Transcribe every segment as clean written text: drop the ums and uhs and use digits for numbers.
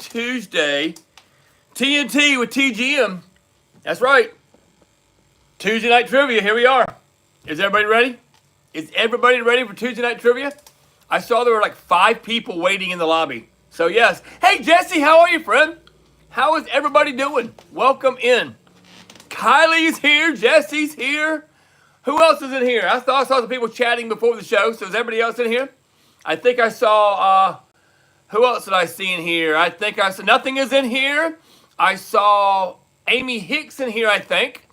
Tuesday. TNT with TGM. That's right. Tuesday night trivia. Here we are. Is everybody ready? Is everybody ready for Tuesday night trivia? I saw there were like 5 people waiting in the lobby. So yes. Hey Jesse, how are you, friend? How is everybody doing? Welcome in. Kylie's here. Jesse's here. Who else is in here? I saw some people chatting before the show. So is everybody else in here? I think I saw, who else did I see in here? I think I saw, nothing is in here. I saw Amy Hicks in here, I think.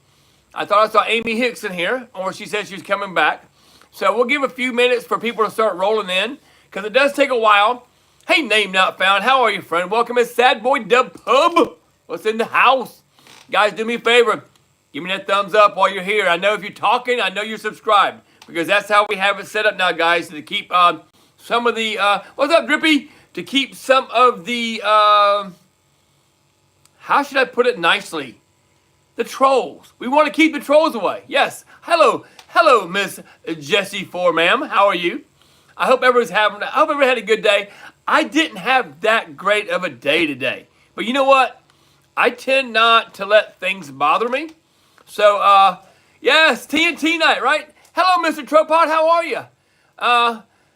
I thought I saw Amy Hicks in here, or she said she was coming back. So we'll give a few minutes for people to start rolling in, because it does take a while. Hey, name not found. How are you, friend? Welcome to Sad Boy Dub Pub. What's in the house? Guys, do me a favor. Give me that thumbs up while you're here. I know if you're talking, I know you're subscribed, because that's how we have it set up now, guys, to keep some of the, what's up, Drippy? To keep some of the, how should I put it nicely? The trolls. We want to keep the trolls away. Yes. Hello, Miss Jessie Four, ma'am. How are you? I hope everyone had a good day. I didn't have that great of a day today. But you know what? I tend not to let things bother me. So, yes, TNT night, right? Hello, Mr. Tropod. How are you?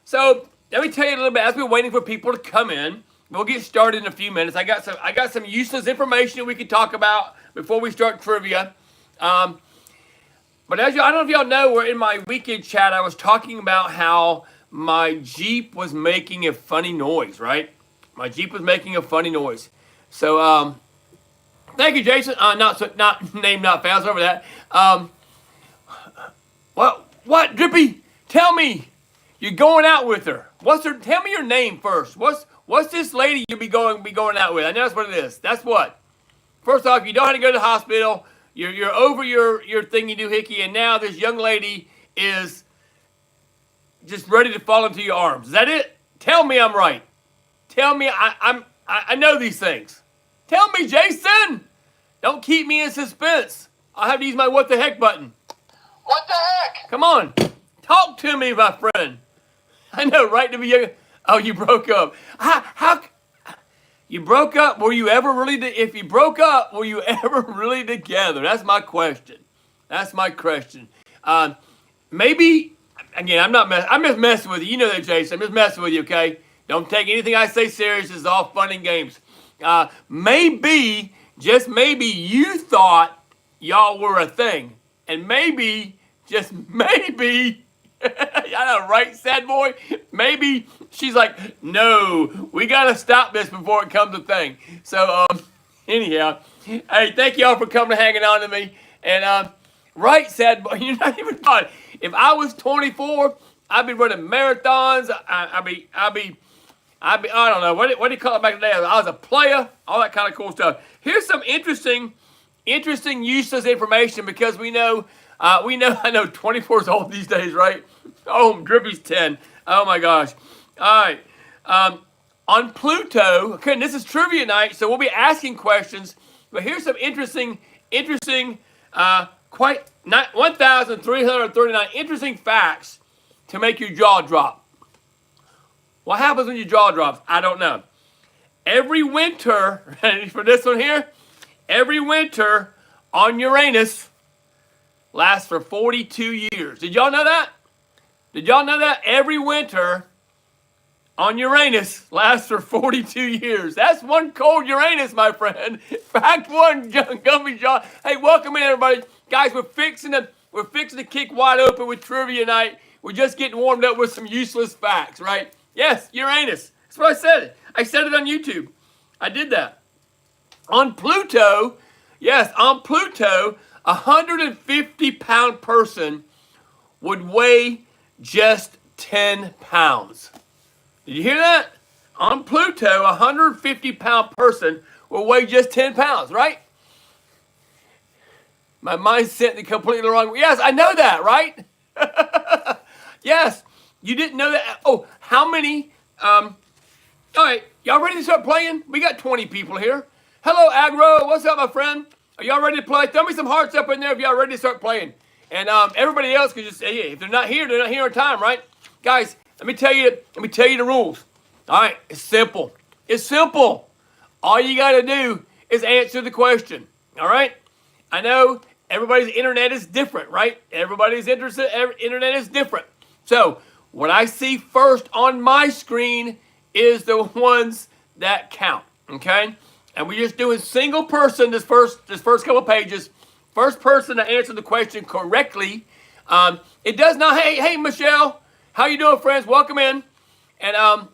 So let me tell you a little bit. As we're waiting for people to come in, we'll get started in a few minutes. I got some useless information we can talk about before we start trivia. But as you, I don't know if y'all know, we're in my weekend chat. I was talking about how my Jeep was making a funny noise, right? My Jeep was making a funny noise. So, thank you, Jason. Not name not found over that. What, Drippy? Tell me, you're going out with her. Tell me your name first. What's this lady you'll be going out with? I know that's what it is. That's what. First off, you don't have to go to the hospital. You're over your thing you do, Hickey, and now this young lady is just ready to fall into your arms. Is that it? Tell me I'm right. Tell me I know these things. Tell me, Jason. Don't keep me in suspense. I'll have to use my what the heck button. What the heck? Come on. Talk to me, my friend. I know, right? To be young. Oh, you broke up. How you broke up? Were you ever really? If you broke up, were you ever really together? That's my question. That's my question. Maybe again, I'm just messing with you. You know that, Jason. I'm just messing with you. Okay? Don't take anything I say serious. It's all fun and games. Maybe, just maybe, you thought y'all were a thing, and maybe, just maybe. I know, right, sad boy? Maybe she's like, no, we got to stop this before it comes a thing. So, anyhow, hey, thank y'all for coming and hanging on to me. And, right, sad boy, you're not even thought. If I was 24, I'd be running marathons. I'd be, I don't know, what do you call it back in the day? I was a player, all that kind of cool stuff. Here's some interesting, useless information, because I know 24 is old these days, right? Oh, Drippy's 10. Oh my gosh. All right. On Pluto, okay, this is trivia night, so we'll be asking questions. But here's some interesting, 1,339 interesting facts to make your jaw drop. What happens when your jaw drops? I don't know. Every winter, ready for this one here? Every winter on Uranus lasts for 42 years. Did y'all know that? Did y'all know that? Every winter on Uranus lasts for 42 years. That's one cold Uranus, my friend. Fact one, Gummy John. Hey, welcome in, everybody. Guys, we're fixing to kick wide open with trivia night. We're just getting warmed up with some useless facts, right? Yes, Uranus. That's what I said. I said it on YouTube. I did that. On Pluto, yes, on Pluto, a 150-pound person would weigh just 10 pounds. Did you hear that? On Pluto, a 150-pound person will weigh just 10 pounds, right? My mind's sent the completely wrong way. Yes, I know that, right? Yes, you didn't know that. Oh, how many? All right, y'all ready to start playing? We got 20 people here. Hello, Agro. What's up, my friend? Are y'all ready to play? Throw me some hearts up in there if y'all ready to start playing. And everybody else can just say, hey, if they're not here on time, right? Guys, let me tell you the rules. All right, it's simple. It's simple. All you got to do is answer the question. All right? I know everybody's internet is different, right? Everybody's internet is different. So what I see first on my screen is the ones that count. Okay? And we're just doing single person this first couple of pages. First person to answer the question correctly. It does not. Hey, Michelle, how you doing, friends? Welcome in. And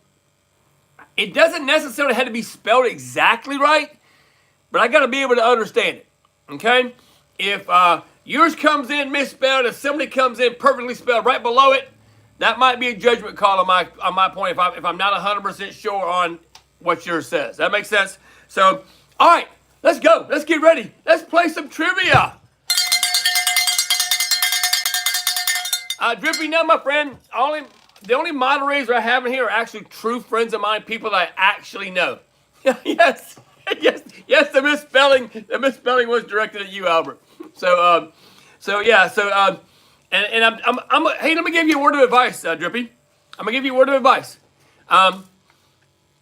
it doesn't necessarily have to be spelled exactly right, but I got to be able to understand it. Okay? If yours comes in misspelled, if somebody comes in perfectly spelled right below it, that might be a judgment call on my point. If I'm not 100% sure on what yours says, that makes sense. So, all right, let's go. Let's get ready. Let's play some trivia. Drippy, now, my friend, the only moderators I have in here are actually true friends of mine, people that I actually know. yes. The misspelling was directed at you, Albert. And hey, let me give you a word of advice, Drippy. I'm gonna give you a word of advice.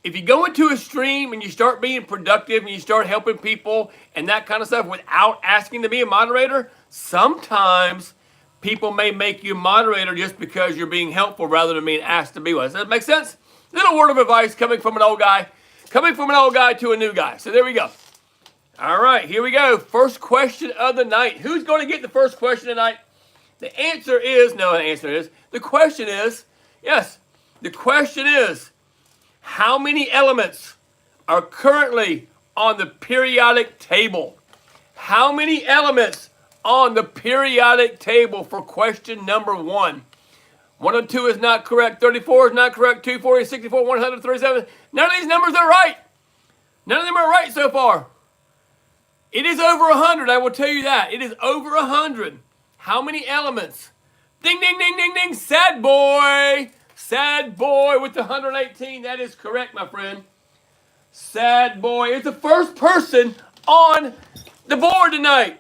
If you go into a stream and you start being productive and you start helping people and that kind of stuff without asking to be a moderator, sometimes people may make you a moderator just because you're being helpful rather than being asked to be one. Does that make sense? Little word of advice coming from an old guy to a new guy. So there we go. All right, here we go. First question of the night. Who's going to get the first question tonight? The question is, how many elements are currently on the periodic table? How many elements on the periodic table for question number 1? 102 is not correct. 34 is not correct. 240, 64, 137. None of these numbers are right. None of them are right so far. It is over 100, I will tell you that. It is over 100. How many elements? Ding, ding, ding, ding, ding. Sad boy. Sad boy with the 118. That is correct, my friend. Sad boy is the first person on the board tonight.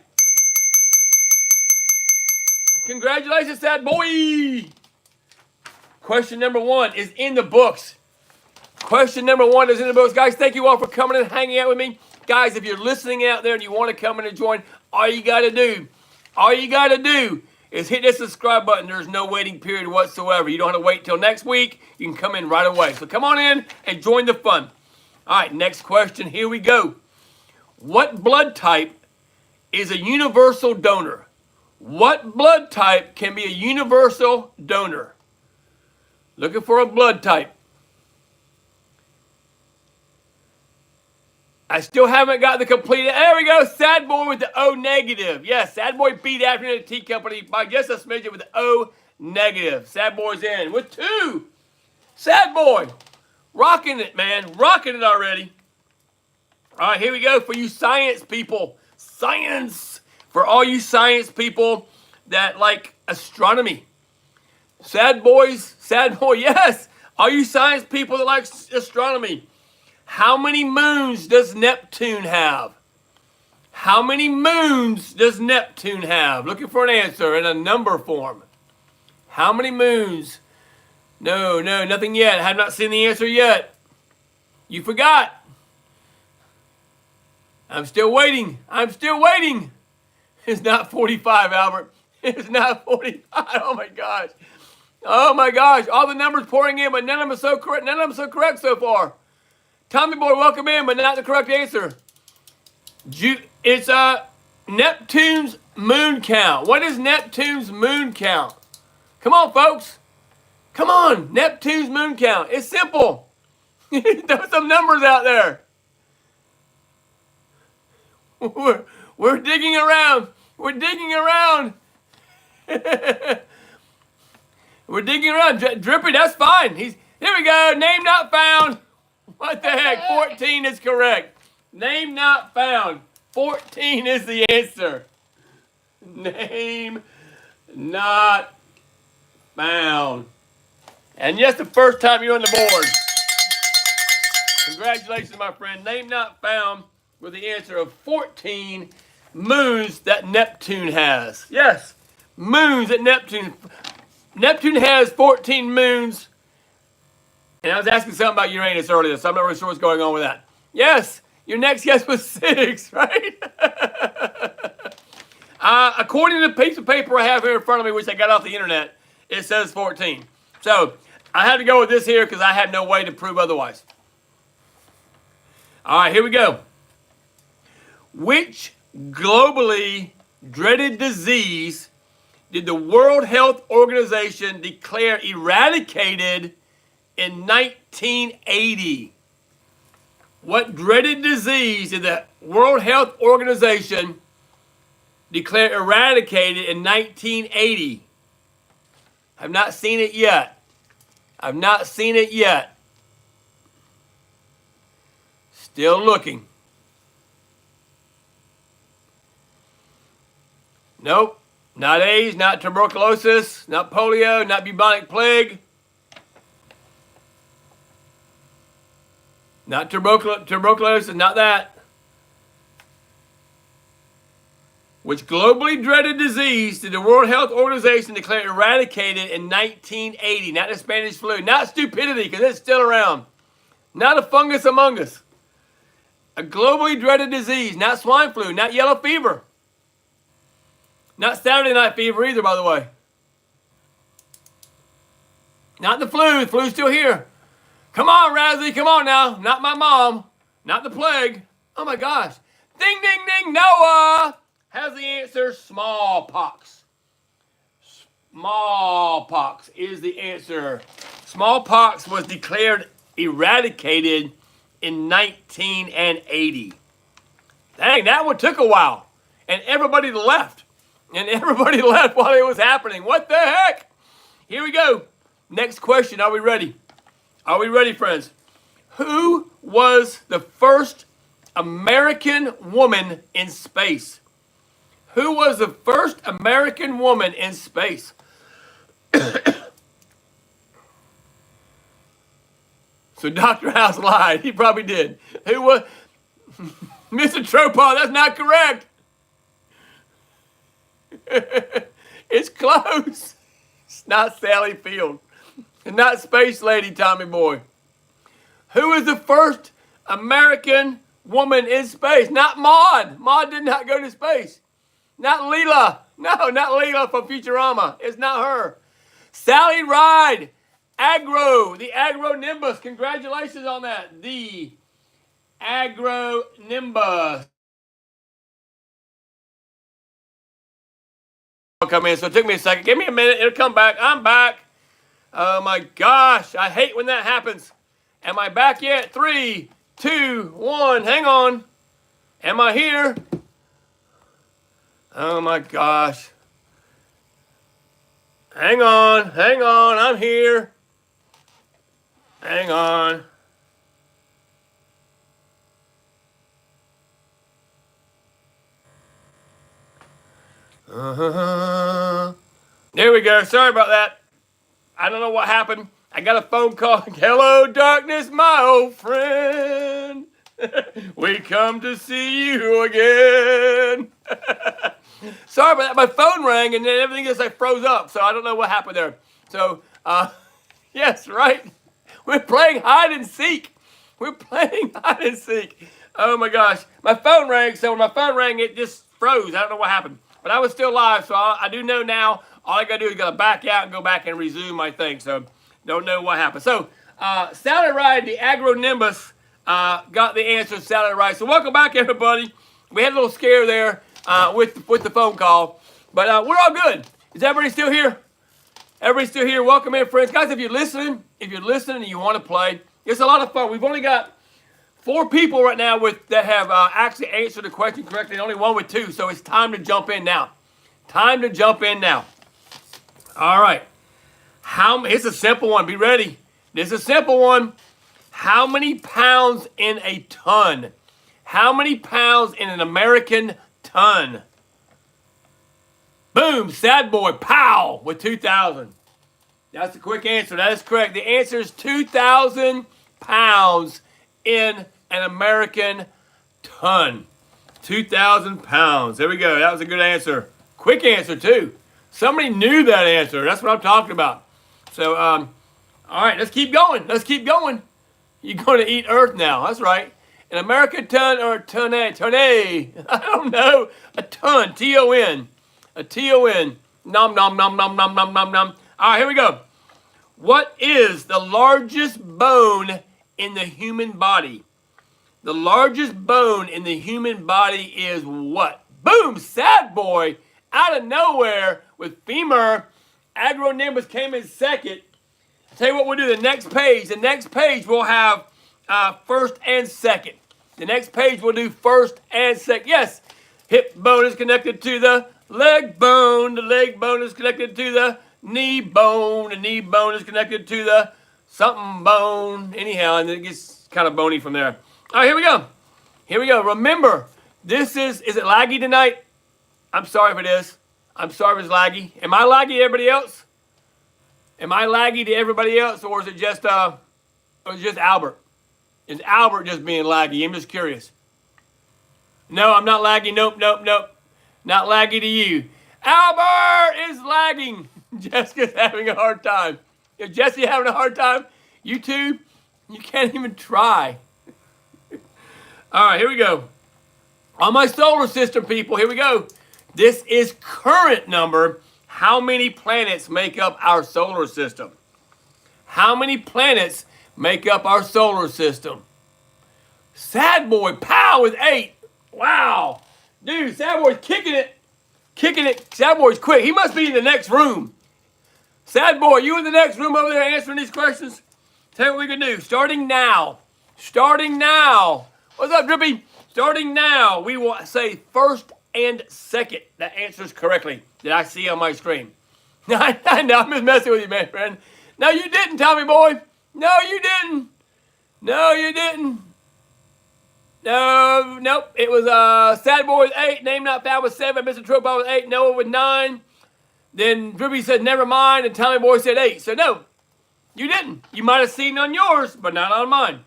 Congratulations, sad boy. Question number 1 is in the books. Question number 1 is in the books. Guys, thank you all for coming and hanging out with me. Guys, if you're listening out there and you want to come in and join, all you got to do is hit that subscribe button. There's no waiting period whatsoever. You don't have to wait till next week. You can come in right away. So come on in and join the fun. All right, next question. Here we go. What blood type is a universal donor? What blood type can be a universal donor? Looking for a blood type. I still haven't got the complete. There we go. Sad boy with the O negative. Yes, sad boy beat Afternoon Tea Company by just a smidgen with the O negative. Sad boy's in with 2. Sad boy. Rocking it, man. Rocking it already. All right, here we go for you science people. Science. For all you science people that like astronomy. Sad boy, yes. All you science people that like astronomy. How many moons does Neptune have? How many moons does Neptune have? Looking for an answer in a number form. How many moons? No, nothing yet. I have not seen the answer yet. You forgot. I'm still waiting. It's not 45, Albert. It's not 45. Oh my gosh. All the numbers pouring in, but none of them are so correct. None of them are so correct so far. Tommy boy, welcome in, but not the correct answer. It's Neptune's moon count. What is Neptune's moon count? Come on, folks. Come on, Neptune's moon count. It's simple. There's some numbers out there. We're digging around. We're digging around. Drippy, that's fine. Here we go. Name not found. What the heck? 14 is correct. Name not found. 14 is the answer. Name not found. And yes, the first time you're on the board. Congratulations, my friend. Name not found with the answer of 14 moons that Neptune has. Yes, moons that Neptune. Neptune has 14 moons. And I was asking something about Uranus earlier, so I'm not really sure what's going on with that. Yes, Your next guess was 6, right? According to the piece of paper I have here in front of me, which I got off the internet, it says 14. So I had to go with this here because I had no way to prove otherwise. All right, here we go. Which globally dreaded disease did the World Health Organization declare eradicated in 1980? What dreaded disease did the World Health Organization declare eradicated in 1980? I've not seen it yet. I've not seen it yet. Still looking. Nope. Not AIDS, not tuberculosis, not polio, not bubonic plague. Not tuberculosis, not that. Which globally dreaded disease did the World Health Organization declare eradicated in 1980? Not the Spanish flu, not stupidity, because it's still around. Not a fungus among us. A globally dreaded disease, not swine flu, not yellow fever. Not Saturday night fever either, by the way. Not the flu. The flu's still here. Come on, Razzie. Come on now. Not my mom. Not the plague. Oh, my gosh. Ding, ding, ding. Noah has the answer. Smallpox. Smallpox is the answer. Smallpox was declared eradicated in 1980. Dang, that one took a while. And everybody left. And everybody left while it was happening. What the heck? Here we go. Next question. Are we ready? Are we ready, friends? Who was the first American woman in space? Who was the first American woman in space? So Dr. House lied. He probably did. Who was... Mr. Tropaw, that's not correct. It's close. It's not Sally Field. It's not Space Lady Tommy Boy. Who is the first American woman in space? Not Maude. Maude did not go to space. Not Leela. No, not Leela from Futurama. It's not her. Sally Ride. The Agro Nimbus. Congratulations on that. The Agro Nimbus. Come in, so it took me a second. Give me a minute, it'll come back. I'm back. Oh my gosh, I hate when that happens. Am I back yet? 3, 2, 1, hang on. Am I here? Oh my gosh. Hang on, I'm here. Hang on. There we go. Sorry about that. I don't know what happened. I got a phone call. Hello, darkness, my old friend. We come to see you again. Sorry about that. My phone rang and then everything just like froze up. So I don't know what happened there. So, yes, right. We're playing hide and seek. We're playing hide and seek. Oh my gosh. My phone rang. So when my phone rang, it just froze. I don't know what happened. But I was still live, so I do know now. All I got to do is got to back out and go back and resume my thing. So don't know what happened. So Sally Ride, the Agro Nimbus, got the answer. Sally Ride. So welcome back, everybody. We had a little scare there with the phone call, but we're all good. Is everybody still here? Everybody still here? Welcome in, friends, guys. If you're listening and you want to play, it's a lot of fun. We've only got 4 people right now that have actually answered the question correctly, and only 1 with 2. So it's time to jump in now. Time to jump in now. All right. It's a simple one. Be ready. This is a simple one. How many pounds in a ton? How many pounds in an American ton? Boom. Sad boy. Pow. With 2,000. That's the quick answer. That is correct. The answer is 2,000 pounds in an American ton. 2,000 pounds. There we go. That was a good answer. Quick answer, too. Somebody knew that answer. That's what I'm talking about. So, all right, let's keep going. Let's keep going. You're going to eat Earth now. That's right. An American ton or a tonne? I don't know. A ton. T-O-N. A T-O-N. Nom, nom, nom, nom, nom, nom, nom, nom. All right, here we go. What is the largest bone in the human body? The largest bone in the human body is what? Boom! Sad boy out of nowhere with femur. Agronimbus came in second. Tell you what we'll do. The next page. The next page we'll have first and second. The next page we'll do first and second. Yes, hip bone is connected to the leg bone. The leg bone is connected to the knee bone. The knee bone is connected to the something bone. Anyhow, and it gets kind of bony from there. All right, here we go. Here we go. Remember, this is it laggy tonight? I'm sorry if it is. I'm sorry if it's laggy. Am I laggy to everybody else? Am I laggy to everybody else, or is it just Albert? Is Albert just being laggy? I'm just curious. No, I'm not laggy. Nope, nope, nope. Not laggy to you. Albert is lagging. Jessica's having a hard time. Is Jesse having a hard time? You two, you can't even try. All right, here we go. On my solar system, people, here we go. This is current number. How many planets make up our solar system? How many planets make up our solar system? Sad boy, pow, with 8. Wow. Dude, Sad boy's kicking it. Kicking it. Sad boy's quick. He must be in the next room. Sad boy, you in the next room over there answering these questions? Tell you what we can do. Starting now. Starting now. What's up, Drippy? Starting now, we will say first and second. That answers correctly that I see on my screen. I know, I'm just messing with you, man, friend. No, you didn't, Tommy boy. No, you didn't. No, you didn't. No, nope. It was Sad Boy with 8, Name Not Found with 7, Mr. Tropod with 8, Noah with 9. Then Drippy said never mind, and Tommy boy said 8. So no, you didn't. You might have seen on yours, but not on mine.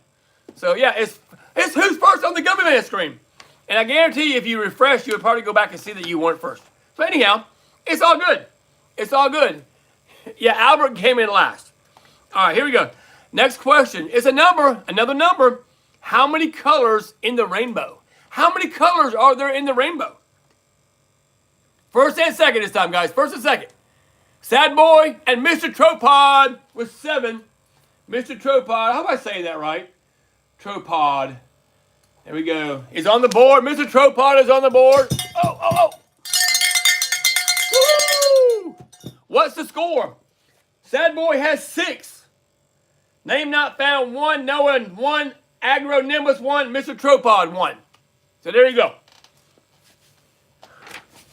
So yeah, it's who's first on the Gummy Man screen. And I guarantee you, if you refresh, you would probably go back and see that you weren't first. So anyhow, it's all good. It's all good. Yeah, Albert came in last. All right, here we go. Next question. It's a number, another number. How many colors in the rainbow? How many colors are there in the rainbow? First and second this time, guys. First and second. Sad Boy and Mr. Tropod with 7. Mr. Tropod, how am I saying that right? Tropod. There we go. He's on the board. Mr. Tropod is on the board. Oh. Woo! What's the score? Sad Boy has 6. Name Not Found 1. Noah 1. Agronimbus 1. Mr. Tropod 1. So there you go.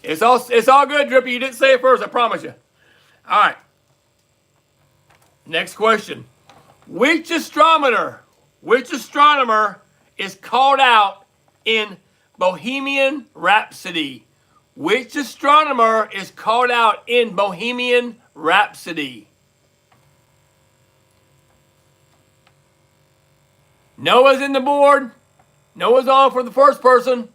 It's all good, Drippy. You didn't say it first, I promise you. All right. Next question. Which astronomer is called out in Bohemian Rhapsody? Which astronomer is called out in Bohemian Rhapsody? Noah's in the board. Noah's on for the first person.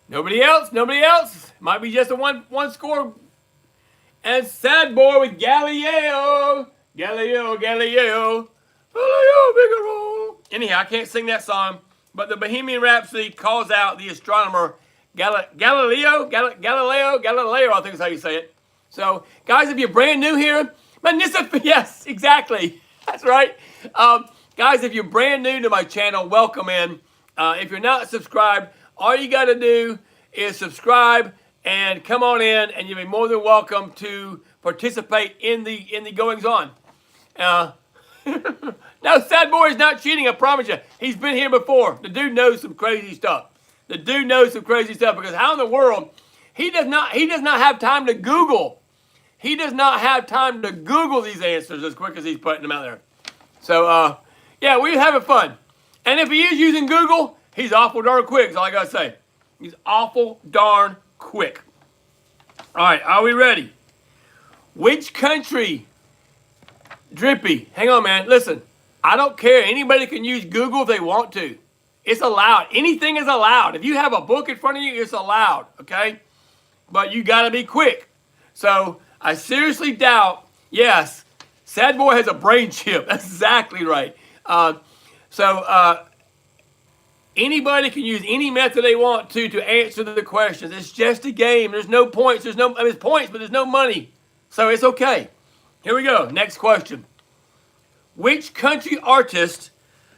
Nobody else? Nobody else? Might be just a one score. And Sad Boy with Galileo. Galileo. Galileo, Figaro. Anyhow, I can't sing that song, but the Bohemian Rhapsody calls out the astronomer Galileo, I think is how you say it. So, guys, if you're brand new here, yes, exactly. That's right. Guys, if you're brand new to my channel, welcome in. If you're not subscribed, all you got to do is subscribe and come on in, and you'll be more than welcome to participate in the goings on. Now, Sad Boy is not cheating. I promise you. He's been here before. The dude knows some crazy stuff. The dude knows some crazy stuff, because how in the world he does not have time to Google. He does not have time to Google these answers as quick as he's putting them out there. So yeah, we're having fun. And if he is using Google, he's awful darn quick, is all I gotta say. He's awful darn quick. All right, are we ready? Which country, Drippy, hang on, man, listen, I don't care. Anybody can use Google if they want to. It's allowed. Anything is allowed. If you have a book in front of you, it's allowed, okay? But you gotta be quick. So I seriously doubt, yes, Sad boy has a brain chip. That's exactly right. Anybody can use any method they want to answer the questions. It's just a game. There's no points. There's points, but there's no money. So it's okay. Here we go. Next question. Which country artist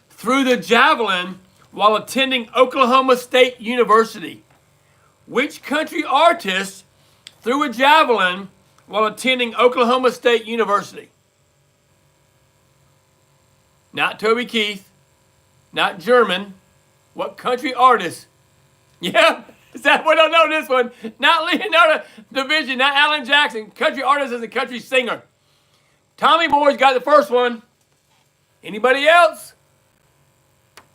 threw the javelin while attending Oklahoma State University? Which country artist threw a javelin while attending Oklahoma State University? Not Toby Keith. Not German. What country artist? Yeah, Sad boy don't know this one. Not Leonardo da Vinci, not Alan Jackson. Country artist is a country singer. Tommy Boy's got the first one. Anybody else?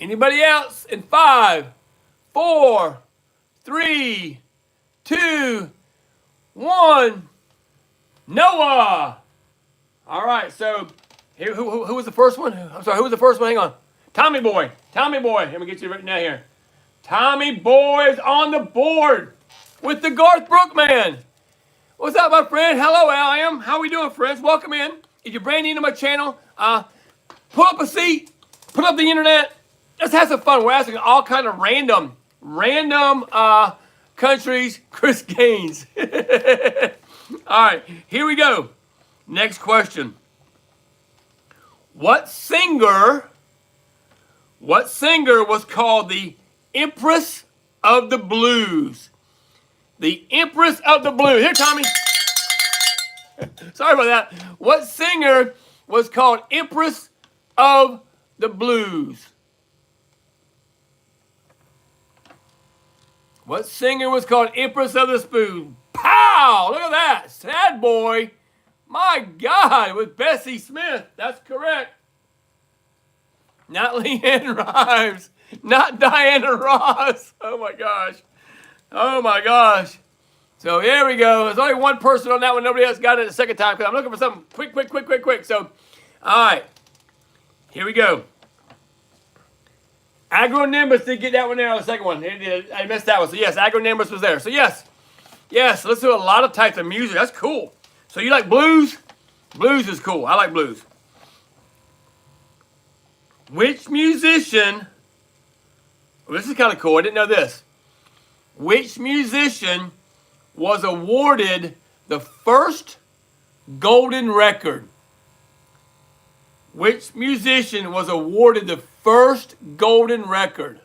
Anybody else? In 5, 4, 3, 2, 1. Noah. All right, so here, who was the first one? I'm sorry, who was the first one? Hang on. Tommy Boy. Tommy Boy. Let me get you written down here. Tommy Boy is on the board with the Garth Brooks man. What's up, my friend? Hello, Al. How we doing, friends? Welcome in. If you're brand new to my channel, pull up a seat, put up the internet. Let's have some fun. We're asking all kind of random countries. Chris Gaines. All right, here we go. Next question. What singer was called the Empress of the Blues? The Empress of the Blues. Here, Tommy. Sorry about that. What singer was called Empress of the Blues? What singer was called Empress of the Blues? Pow! Look at that. Sad boy. My God, with Bessie Smith. That's correct. Not Leanne Rimes. Not Diana Ross. Oh my gosh. Oh my gosh. So here we go. There's only one person on that one. Nobody else got it the second time because I'm looking for something quick. So, all right. Here we go. Agro-Nimbus did get that one there on the second one. I missed that one. So yes, Agro-Nimbus was there. So yes, let's do a lot of types of music. That's cool. So you like blues? Blues is cool. I like blues. Which musician, well, this is kind of cool. I didn't know this. Which musician was awarded the first golden record? Which musician was awarded the first golden record?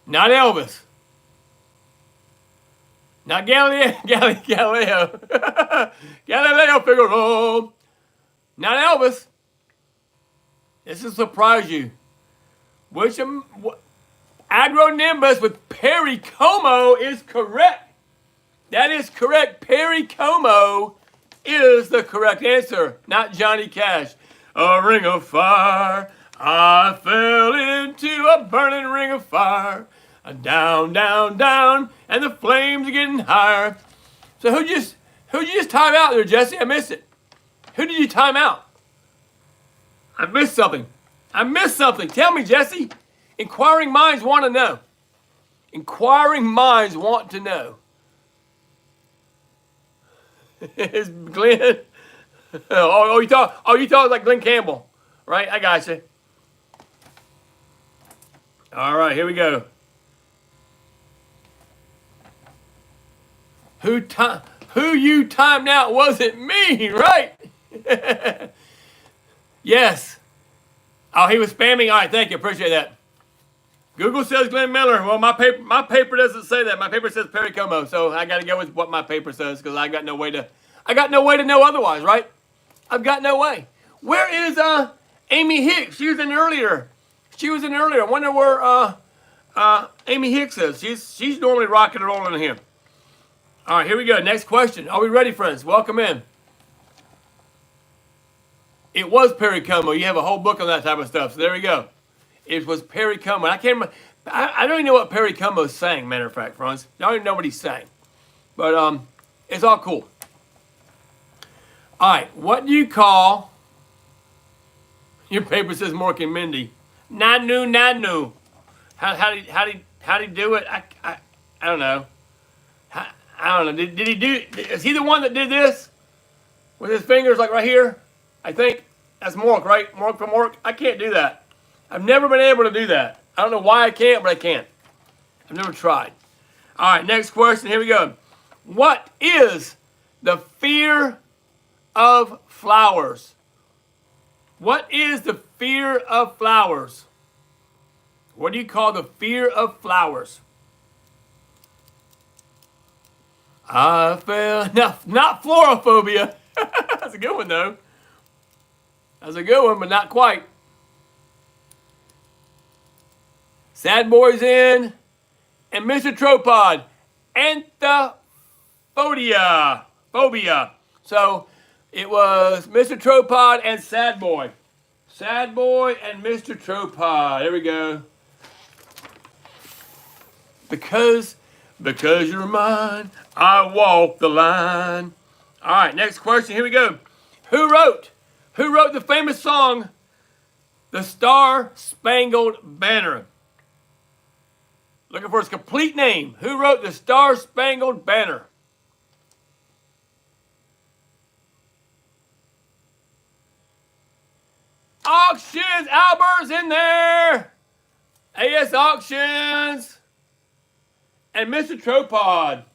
Not Elvis. Not Galileo. Galileo Figaro. Not Elvis. This will surprise you. Agro-Nimbus with Perry Como is correct. That is correct. Perry Como is the correct answer. Not Johnny Cash. A ring of fire. I fell into a burning ring of fire. Down, down, down, and the flames are getting higher. So who'd you just time out there, Jesse? I missed it. Who did you time out? I missed something. Tell me, Jesse. Inquiring minds want to know. Inquiring minds want to know. Is Glenn? You thought like Glenn Campbell, right? I got you. All right, here we go. Who you timed out wasn't me, right? Yes. Oh, he was spamming. All right, thank you. Appreciate that. Google says Glenn Miller. Well, my paper doesn't say that. My paper says Perry Como, so I got to go with what my paper says because I got no way to know otherwise, right? I've got no way. Where is Amy Hicks? She was in earlier. I wonder where Amy Hicks is. She's normally rocking and rolling in here. All right, here we go. Next question. Are we ready, friends? Welcome in. It was Perry Como. You have a whole book on that type of stuff. So there we go. It was Perry Como. I can't remember. I don't even know what Perry Como sang, matter of fact, friends. I don't even know what he sang. But it's all cool. All right, what do you call... Your paper says Mork and Mindy. Nanu. How did he do it? I don't know. I don't know. Did he do... Is he the one that did this? with his fingers like right here. I think that's Mork, right? Mork from Mork. I can't do that. I've never been able to do that. I don't know why I can't, but I can't. I've never tried. All right, next question. Here we go. What is the fear of flowers? What is the fear of flowers? What do you call the fear of flowers? I feel not florophobia. That's a good one though. That's a good one, but not quite. Sad Boy's in, and Mr. Tropod, Anthophobia. Phobia. So it was Mr. Tropod and Sad Boy. Sad Boy and Mr. Tropod. There we go. Because you're mine, I walk the line. All right, next question. Here we go. Who wrote the famous song, "The Star Spangled Banner"? Looking for its complete name. Who wrote "The Star Spangled Banner"? Auctions. Albert's in there. AS Auctions. And Mr. Tropod.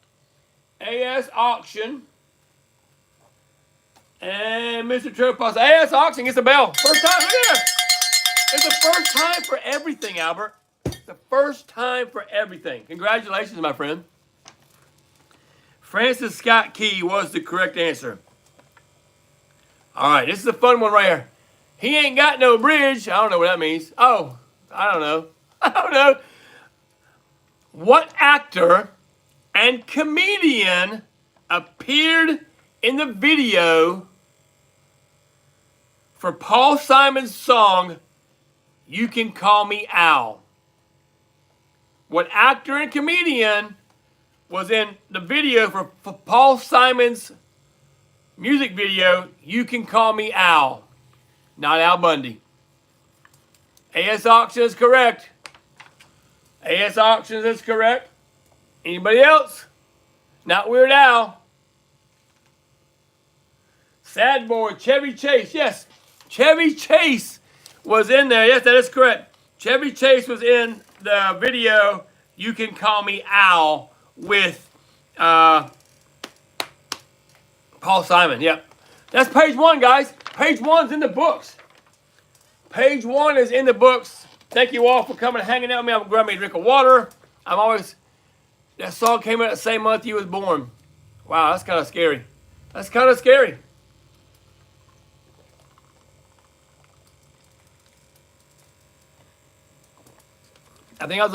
AS Auction. And Mr. Tropod's AS Auction gets the bell. First time. Look at it. It's the first time for everything, Albert. The first time for everything. Congratulations, my friend. Francis Scott Key was the correct answer. All right, this is a fun one right here. He ain't got no bridge. I don't know what that means. Oh, I don't know. I don't know. What actor and comedian appeared in the video for Paul Simon's song, "You Can Call Me Al"? What actor and comedian was in the video for Paul Simon's music video, "You Can Call Me Al"? Not Al Bundy. AS Auctions is correct. AS Auctions is correct. Anybody else? Not Weird Al. Sad Boy, Chevy Chase. Yes, Chevy Chase was in there. Yes, that is correct. Chevy Chase was in the video, "You Can Call Me Al" with Paul Simon. Yep. That's page 1, guys. Page 1's in the books. Page 1 is in the books. Thank you all for coming and hanging out with me. I'm grabbing me a drink of water. That song came out the same month you was born. Wow, that's kind of scary. That's kind of scary. I think I was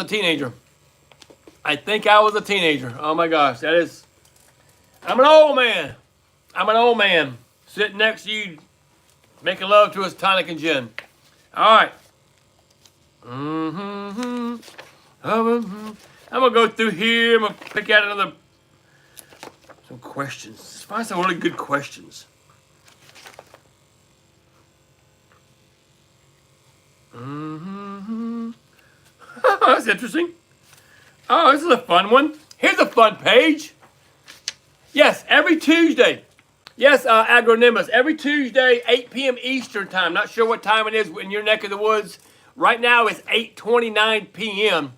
a teenager. Oh my gosh, I'm an old man. I'm an old man sitting next to you, making love to his tonic and gin. All right. I'm gonna go through here. I'm gonna pick out some questions. Let's find some really good questions. That's interesting. Oh, this is a fun one. Here's a fun page. Yes, every Tuesday. Yes, Agronimus. Every Tuesday, 8 p.m. Eastern time. Not sure what time it is in your neck of the woods. Right now, it's 8:29 p.m.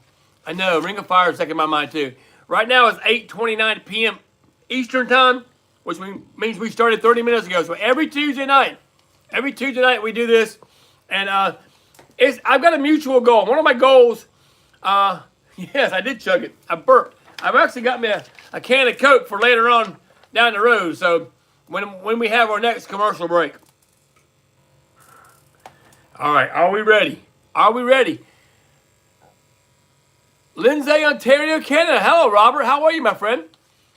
I know, Ring of Fire is stuck in my mind too. Right now, it's 8:29 p.m. Eastern time, which means we started 30 minutes ago. So every Tuesday night we do this. And I've got a mutual goal. One of my goals, yes, I did chug it. I burped. I've actually got me a can of Coke for later on down the road. So when we have our next commercial break. All right, are we ready? Are we ready? Lindsay, Ontario, Canada. Hello, Robert. How are you, my friend?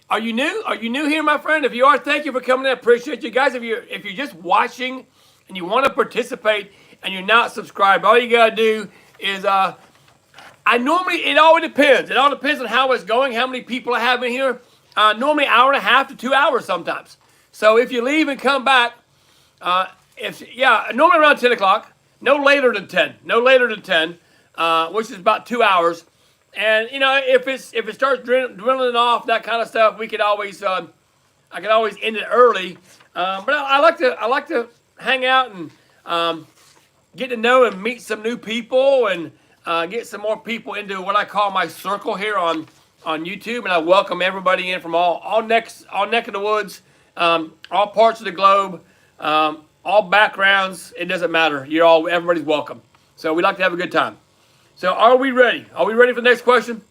Are you new? Are you new here, my friend? If you are, thank you for coming in. I appreciate you guys. If you're just watching and you want to participate and you're not subscribed, all you gotta do is it all depends. It all depends on how it's going, how many people I have in here. Normally hour and a half to 2 hours sometimes. So if you leave and come back, normally around 10 o'clock, no later than 10. No later than 10, which is about 2 hours. And if it starts dwindling off, that kind of stuff, we could always I could always end it early. But I like to hang out and get to know and meet some new people and get some more people into what I call my circle here on YouTube. And I welcome everybody in from all neck of the woods, all parts of the globe, all backgrounds. It doesn't matter. Everybody's welcome. So we like to have a good time. So are we ready? Are we ready for the next question?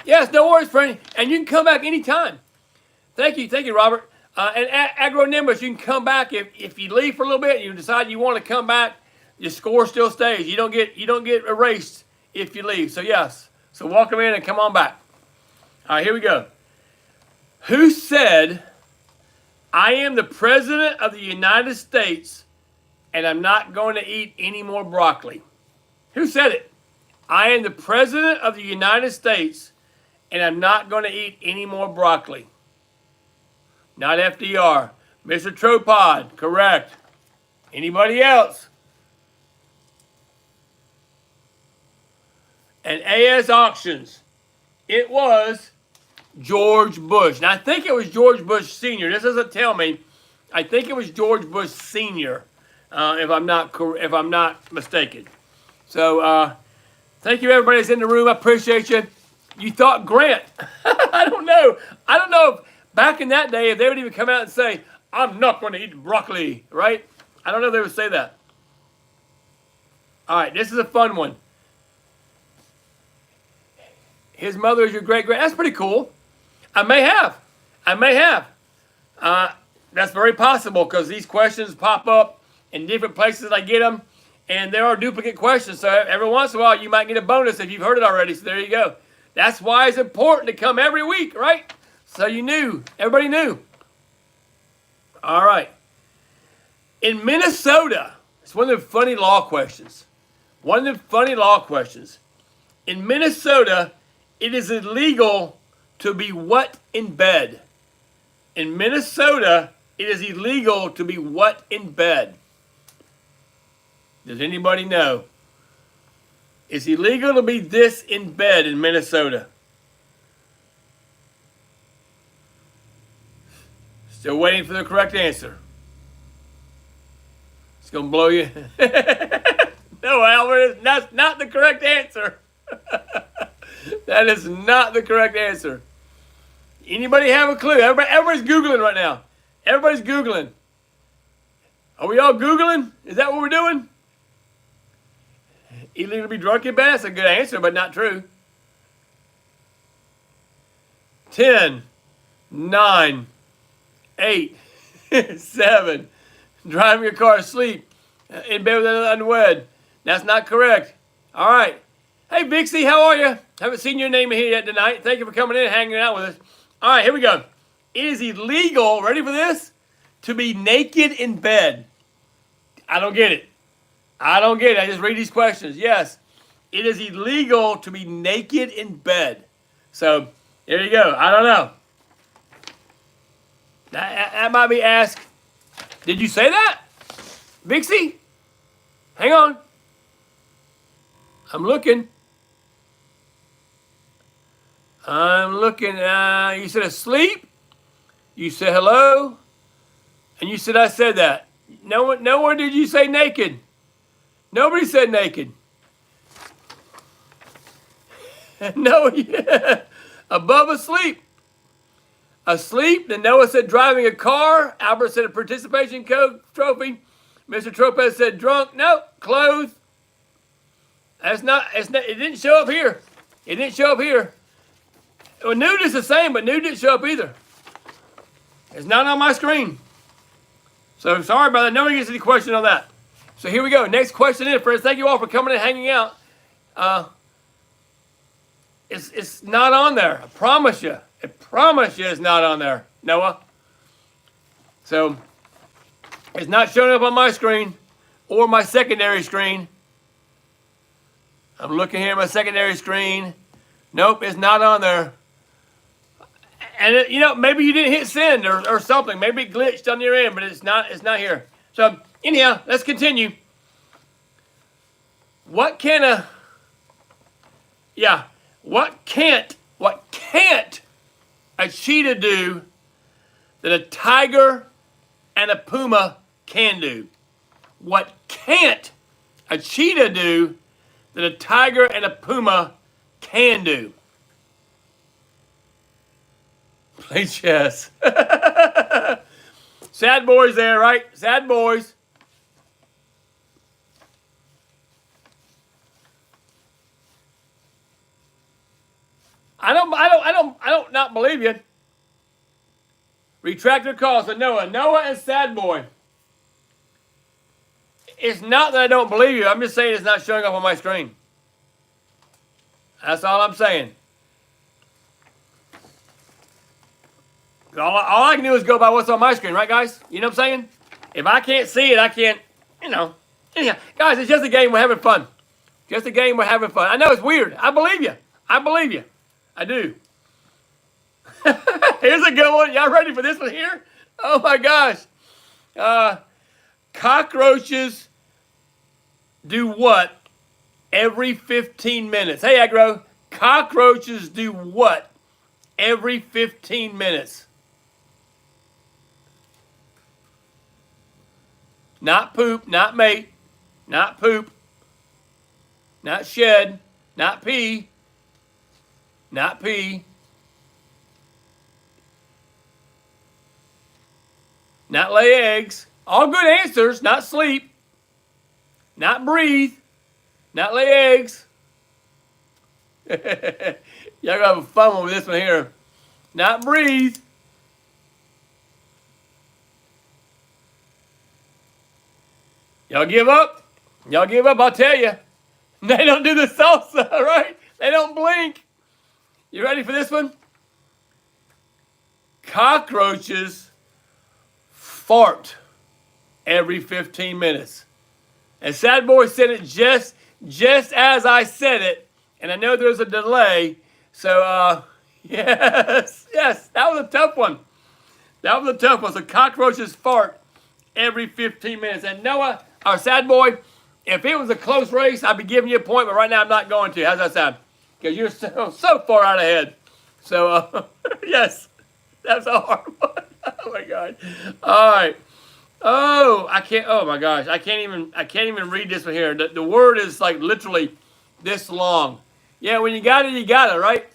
Yes, no worries, friend. And you can come back anytime. Thank you, Robert. And Agronimbus, you can come back if you leave for a little bit and you decide you want to come back. Your score still stays. You don't get erased if you leave. So yes. So welcome in and come on back. All right, here we go. Who said, "I am the president of the United States and I'm not going to eat any more broccoli"? Who said it? I am the president of the United States and I'm not going to eat any more broccoli. Not FDR. Mr. Tropod, correct. Anybody else? And AS Auctions. It was George Bush. Now, I think it was George Bush Sr. This doesn't tell me. I think it was George Bush Sr. If I'm not mistaken. So, thank you, everybody that's in the room. I appreciate you. You thought Grant. I don't know. I don't know if back in that day if they would even come out and say, "I'm not going to eat broccoli," right? I don't know if they would say that. All right, this is a fun one. His mother is your great-grand. That's pretty cool. I may have. That's very possible because these questions pop up in different places I get them, and there are duplicate questions. So every once in a while, you might get a bonus if you've heard it already. So there you go. That's why it's important to come every week, right? So you knew. Everybody knew. All right. In Minnesota, it's one of the funny law questions. In Minnesota, it is illegal to be what in bed? In Minnesota, it is illegal to be what in bed? Does anybody know? It's illegal to be this in bed in Minnesota. Still waiting for the correct answer. It's going to blow you. No, Albert, that's not the correct answer. That is not the correct answer. Anybody have a clue? Everybody's Googling right now. Everybody's Googling. Are we all Googling? Is that what we're doing? Illegal to be drunk in bed? That's a good answer, but not true. 10, 9, 8, 7. Driving a car asleep in bed with another unwed. That's not correct. All right. Hey, Vixie, how are you? Haven't seen your name here yet tonight. Thank you for coming in and hanging out with us. All right, here we go. It is illegal, ready for this, to be naked in bed. I don't get it. I just read these questions. Yes, it is illegal to be naked in bed. So, there you go. I don't know. That might be asked. Did you say that? Vixie? Hang on. I'm looking. You said asleep. You said hello. And you said I said that. Nowhere did you say naked. Nobody said naked. No, yeah. Above asleep. Asleep. Then Noah said driving a car. Albert said a participation trophy. Mr. Tropez said drunk. No, clothed. That's not. It didn't show up here. It didn't show up here. Well, nude is the same, but nude didn't show up either. It's not on my screen. So sorry about that. Nobody gets any question on that. So here we go. Next question in, friends. Thank you all for coming and hanging out. It's not on there. I promise you. It's not on there, Noah. So it's not showing up on my screen or my secondary screen. I'm looking here at my secondary screen. Nope, it's not on there. And maybe you didn't hit send or something. Maybe it glitched on your end, but it's not here. So anyhow, let's continue. What can't a cheetah do that a tiger and a puma can do? What can't a cheetah do that a tiger and a puma can do? Play chess. Sad boys there, right? Sad boys. I don't not believe you. Retractor calls to Noah. Noah and Sad Boy. It's not that I don't believe you. I'm just saying it's not showing up on my screen. That's all I'm saying. All I can do is go by what's on my screen, right, guys? You know what I'm saying? If I can't see it, I can't, you know. Anyhow, guys, it's just a game. We're having fun. Just a game. We're having fun. I know it's weird. I believe you. I believe you. I do. Here's a good one. Y'all ready for this one here? Oh, my gosh. Cockroaches do what every 15 minutes? Hey, Agro. Cockroaches do what every 15 minutes? Not poop, not mate, not poop, not shed, not pee, not pee, not lay eggs. All good answers. Not sleep, not breathe, not lay eggs. Y'all gonna have fun with this one here. Not breathe. Y'all give up? Y'all give up, I'll tell you. They don't do the salsa, right? They don't blink. You ready for this one? Cockroaches fart every 15 minutes. And Sad Boy said it just as I said it. And I know there's a delay. So, yes, that was a tough one. That was a tough one. So cockroaches fart every 15 minutes. And Noah, our Sad Boy, if it was a close race, I'd be giving you a point, but right now I'm not going to. How's that sound? Because you're so far out ahead. So, yes, that's a hard one. Oh, my God. All right. Oh, oh, my gosh. I can't even read this one here. The word is like literally this long. Yeah, when you got it, you got it, right?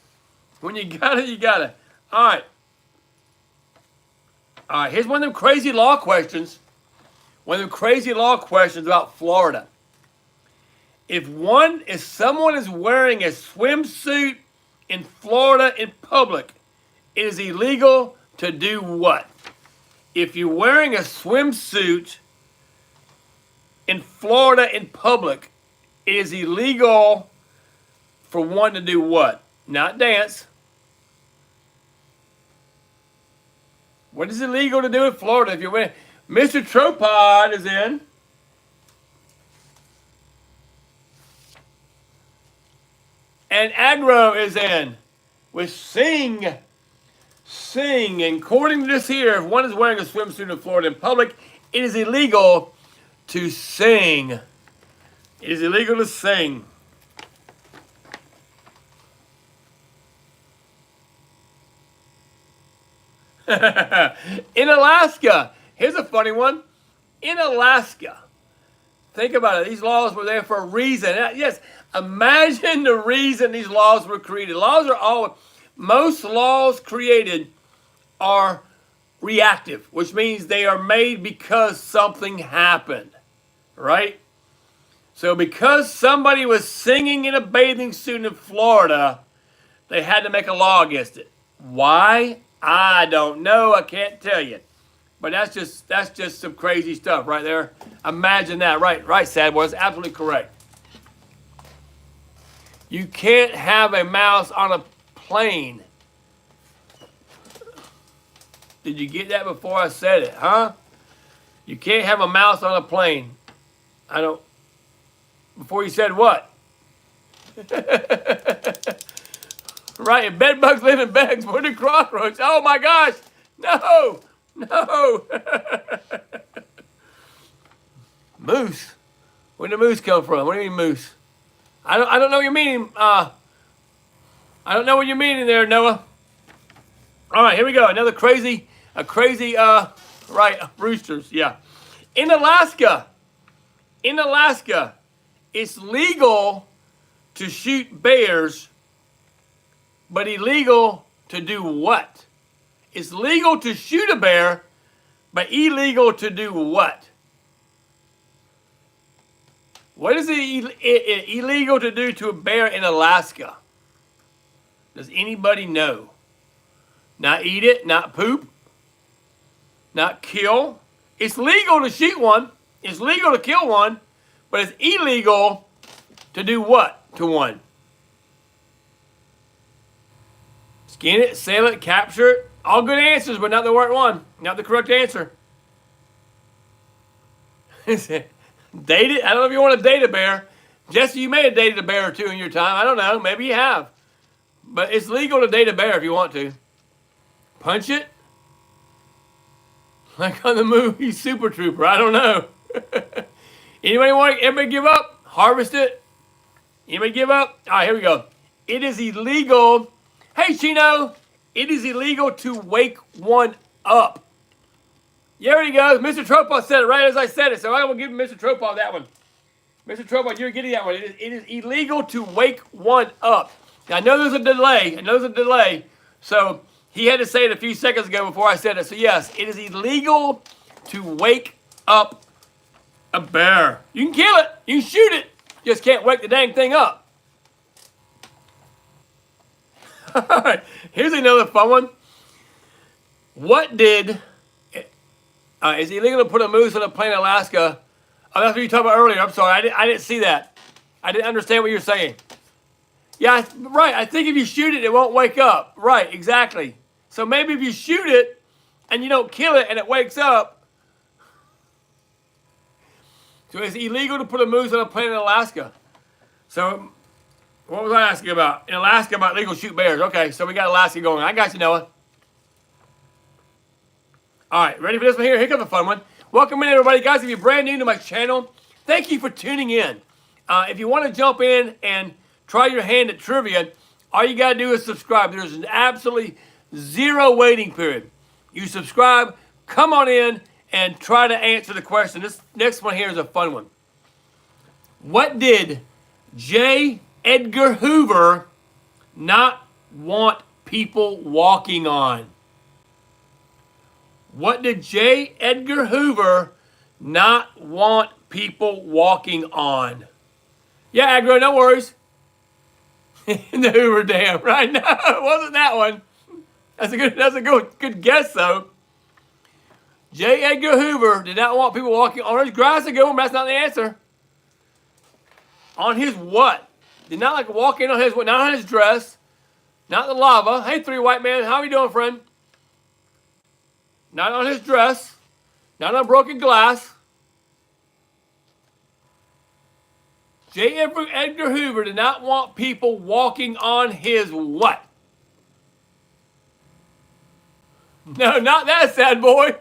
When you got it, you got it. All right. All right, here's one of them crazy law questions. One of them crazy law questions about Florida. If someone is wearing a swimsuit in Florida in public, it is illegal to do what? If you're wearing a swimsuit in Florida in public, it is illegal for one to do what? Not dance. What is illegal to do in Florida if you're wearing? Mr. Tropod is in. And Agro is in. With sing. And according to this here, if one is wearing a swimsuit in Florida in public, it is illegal to sing. It is illegal to sing. In Alaska, here's a funny one. In Alaska, think about it. These laws were there for a reason. Yes, imagine the reason these laws were created. Most laws created are reactive, which means they are made because something happened, right? So because somebody was singing in a bathing suit in Florida, they had to make a law against it. Why? I don't know. I can't tell you. But that's just some crazy stuff right there. Imagine that. Right, Sad Boy. That's absolutely correct. You can't have a mouse on a plane. Did you get that before I said it, huh? You can't have a mouse on a plane. Before you said what? Right, if bed bugs live in beds, where do cockroaches? Oh my gosh! No! Moose. Where did moose come from? What do you mean moose? I don't know what you mean. I don't know what you mean there, Noah. All right, here we go. Another crazy A crazy, right, roosters, yeah. In Alaska, it's legal to shoot bears, but illegal to do what? It's legal to shoot a bear, but illegal to do what? What is it illegal to do to a bear in Alaska? Does anybody know? Not eat it, not poop, not kill. It's legal to shoot one. It's legal to kill one, but it's illegal to do what to one? Skin it, sell it, capture it. All good answers, but not the right one. Not the correct answer. Date it? I don't know if you want to date a bear. Jesse, you may have dated a bear or two in your time. I don't know. Maybe you have. But it's legal to date a bear if you want to. Punch it? Like on the movie Super Trooper. I don't know. Everybody give up? Harvest it? Anybody give up? All right, here we go. It is illegal. Hey, Chino. It is illegal to wake one up. Yeah, there he goes. Mr. Tropaw said it right as I said it, so I'm going to give Mr. Tropaw that one. Mr. Tropaw, you're getting that one. It is illegal to wake one up. Now, I know there's a delay. So he had to say it a few seconds ago before I said it. So, yes, it is illegal to wake up a bear. You can kill it. You can shoot it. You just can't wake the dang thing up. All right, here's another fun one. What did... it's illegal to put a moose on a plane in Alaska. Oh, that's what you talked about earlier. I'm sorry. I didn't see that. I didn't understand what you're saying. Yeah, right. I think if you shoot it, it won't wake up. Right, exactly. So maybe if you shoot it and you don't kill it and it wakes up. So it's illegal to put a moose on a plane in Alaska. So what was I asking about? In Alaska, about illegal to shoot bears. Okay, so we got Alaska going. I got you, Noah. All right, ready for this one here? Here comes a fun one. Welcome in, everybody. Guys, if you're brand new to my channel, thank you for tuning in. If you want to jump in and try your hand at trivia, all you got to do is subscribe. There's an absolutely zero waiting period. You subscribe, come on in, and try to answer the question. This next one here is a fun one. What did J. Edgar Hoover not want people walking on? What did J. Edgar Hoover not want people walking on? Yeah, Aggro, no worries. The Hoover Dam, right? No, it wasn't that one. That's a good guess, though. J. Edgar Hoover did not want people walking on his grass. A good one, but that's not the answer. On his what? Did not like walking on his what? Not on his dress. Not the lava. Hey, three white man, how are you doing, friend? Not on his dress. Not on broken glass. J. Edgar Hoover did not want people walking on his what? No, not that, sad boy.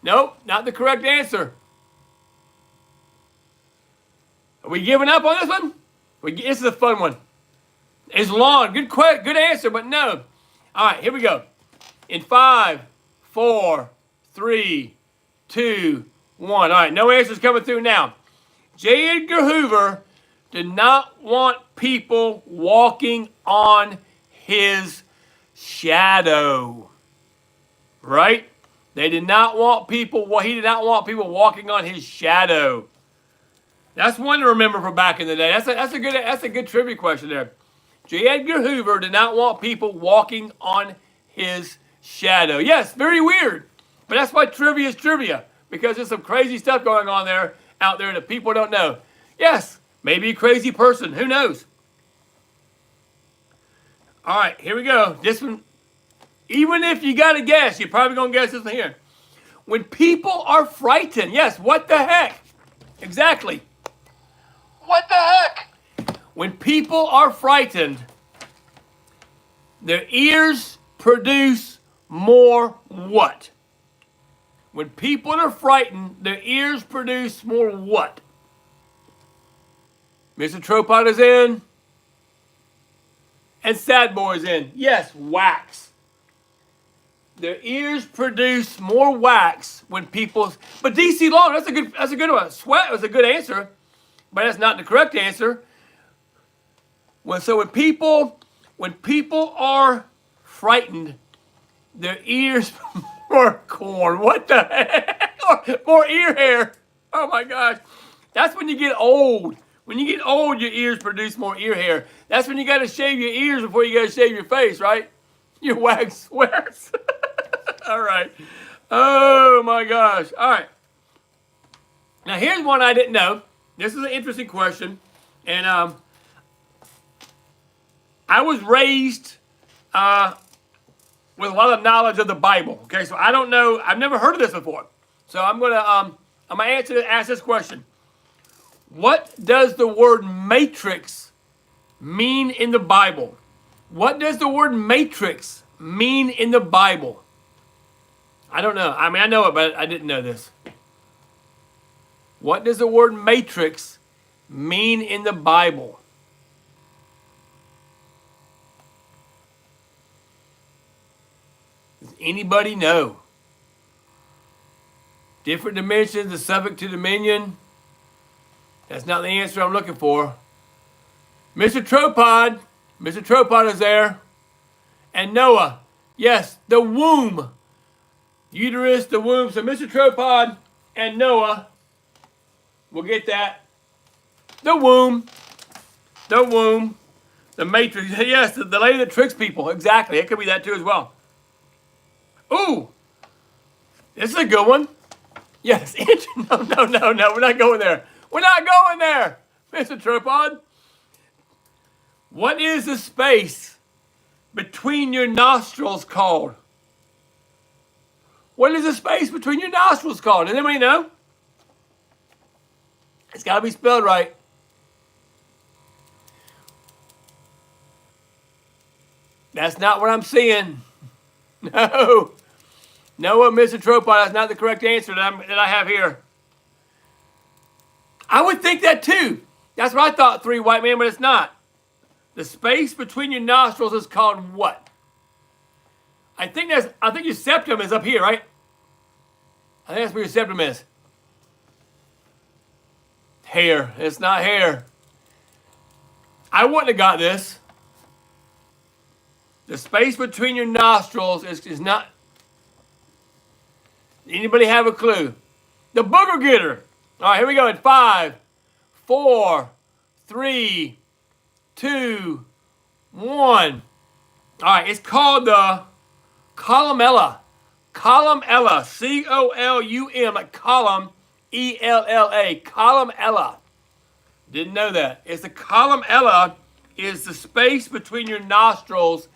Nope, not the correct answer. Are we giving up on this one? This is a fun one. It's long. Good answer, but no. All right, here we go. In 5, 4, 3, 2, 1. All right, no answers coming through now. J. Edgar Hoover did not want people walking on his shadow. Right? They did not want people, he did not want people walking on his shadow. That's one to remember from back in the day. That's a good trivia question there. J. Edgar Hoover did not want people walking on his shadow. Yes, very weird. But that's why trivia is trivia. Because there's some crazy stuff going on out there that people don't know. Yes, maybe a crazy person. Who knows? All right, here we go. This one, even if you got to guess, you're probably going to guess this one here. When people are frightened, yes, what the heck? Exactly. What the heck? When people are frightened, their ears produce more what? When people are frightened, their ears produce more what? Mr. Tropod is in. And Sad Boy is in. Yes, wax. Their ears produce more wax when people. But DC Long, that's a good one. Sweat was a good answer, but that's not the correct answer. When people are frightened, their ears more corn. What the heck? More ear hair. Oh my gosh. That's when you get old. When you get old, your ears produce more ear hair. That's when you got to shave your ears before you got to shave your face, right? Your wax sweats. All right. Oh my gosh. All right. Now here's one I didn't know. This is an interesting question, and I was raised with a lot of knowledge of the Bible. Okay, so I don't know. I've never heard of this before. So I'm gonna ask this question. What does the word matrix mean in the Bible? What does the word matrix mean in the Bible? I don't know. I mean, I know it, but I didn't know this. What does the word matrix mean in the Bible? Does anybody know? Different dimensions, the subject to dominion. That's not the answer I'm looking for. Mr. Tropod is there. And Noah, yes, the womb. Uterus, the womb. So Mr. Tropod and Noah will get that. The womb. The womb. The matrix. Yes, the lady that tricks people. Exactly. It could be that too as well. Ooh. This is a good one. Yes. No. We're not going there. We're not going there, Mr. Tropod. What is the space between your nostrils called? What is the space between your nostrils called? Does anybody know? It's got to be spelled right. That's not what I'm seeing. No. Noah, Mr. Tropod, that's not the correct answer that I have here. I would think that too. That's what I thought, three white men, but it's not. The space between your nostrils is called what? I think your septum is up here, right? I think that's where your septum is. Hair. It's not hair. I wouldn't have got this. The space between your nostrils is not. Anybody have a clue? The booger getter. All right, here we go. In 5, 4, 3, 2, 1. All right, it's called the columella. Columella. C-O-L-U-M, like column, E-L-L-A. Columella. Didn't know that. It's the columella is the space between your nostrils.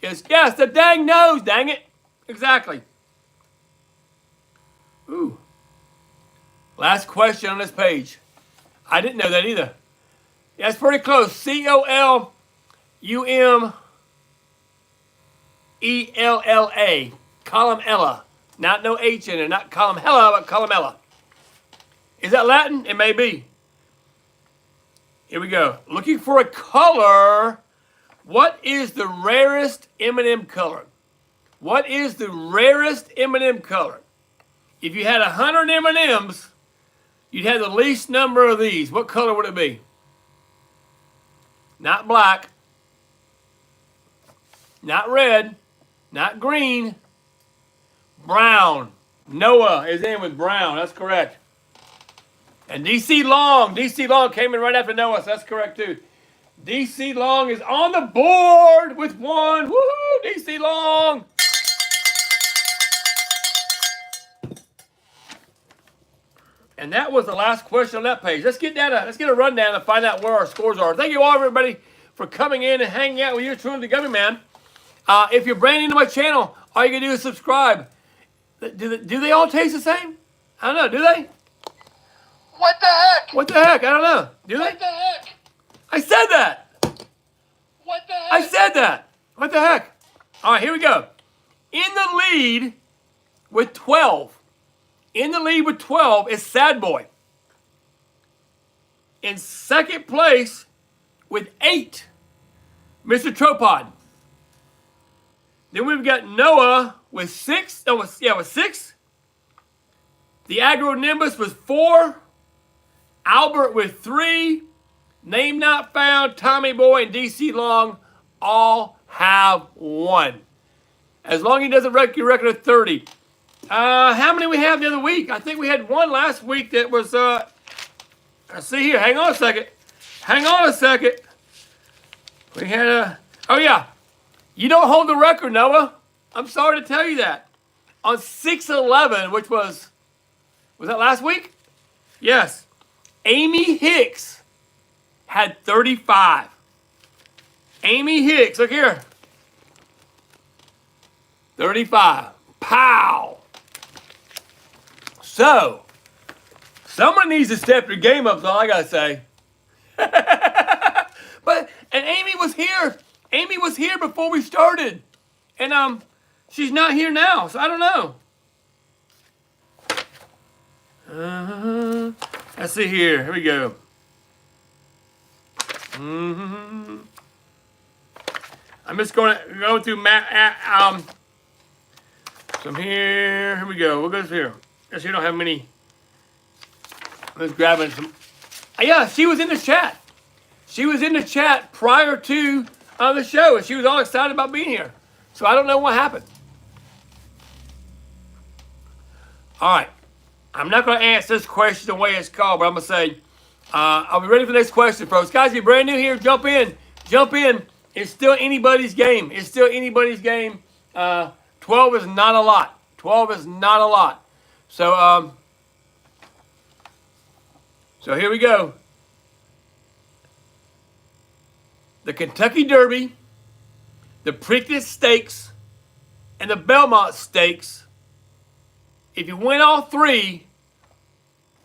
Yes, the dang nose, dang it. Exactly. Ooh. Last question on this page. I didn't know that either. That's pretty close. C-O-L-U-M-E-L-L-A. Columella. Not no H in it. Not columella, but columella. Is that Latin? It may be. Here we go. Looking for a color. What is the rarest M&M color? What is the rarest M&M color? If you had 100 M&Ms, you'd have the least number of these. What color would it be? Not black. Not red. Not green. Brown. Noah is in with brown. That's correct. And DC Long came in right after Noah, so that's correct too. DC Long is on the board with one. Woohoo, DC Long. And that was the last question on that page. Let's get a rundown and find out where our scores are. Thank you all, everybody, for coming in and hanging out with yours truly, the Gummy Man. If you're brand new to my channel, all you can do is subscribe. Do they all taste the same? I don't know. Do they? What the heck? What the heck? I don't know. Do they? What the heck? I said that. What the heck? I said that. What the heck? All right, here we go. In the lead with 12. In the lead with 12 is Sad Boy. In second place with 8, Mr. Tropod. Then we've got Noah with 6. With 6. The Agro-Nimbus was 4. Albert with 3. Name Not Found, Tommy Boy, and DC Long all have 1. As long as he doesn't break your record of 30. How many we have the other week? I think we had one last week that was, let's see here. Hang on a second. We had oh yeah. You don't hold the record, Noah. I'm sorry to tell you that. On 6/11, which was that last week? Yes. Amy Hicks had 35. Amy Hicks, look here. 35. Pow! So, someone needs to step your game up, is all I gotta say. And Amy was here. Amy was here before we started. And she's not here now, so I don't know. Let's see here. Here we go. I'm just going through some here. Here we go. We'll go through here. Guess you don't have many. I'm just grabbing some. Yeah, she was in the chat. She was in the chat prior to the show, and she was all excited about being here. So I don't know what happened. All right. I'm not going to answer this question the way it's called, but I'm going to say, I'll be ready for the next question, folks. Guys, if you're brand new here, jump in. It's still anybody's game. 12 is not a lot. So here we go. The Kentucky Derby, the Preakness Stakes, and the Belmont Stakes. If you win all 3,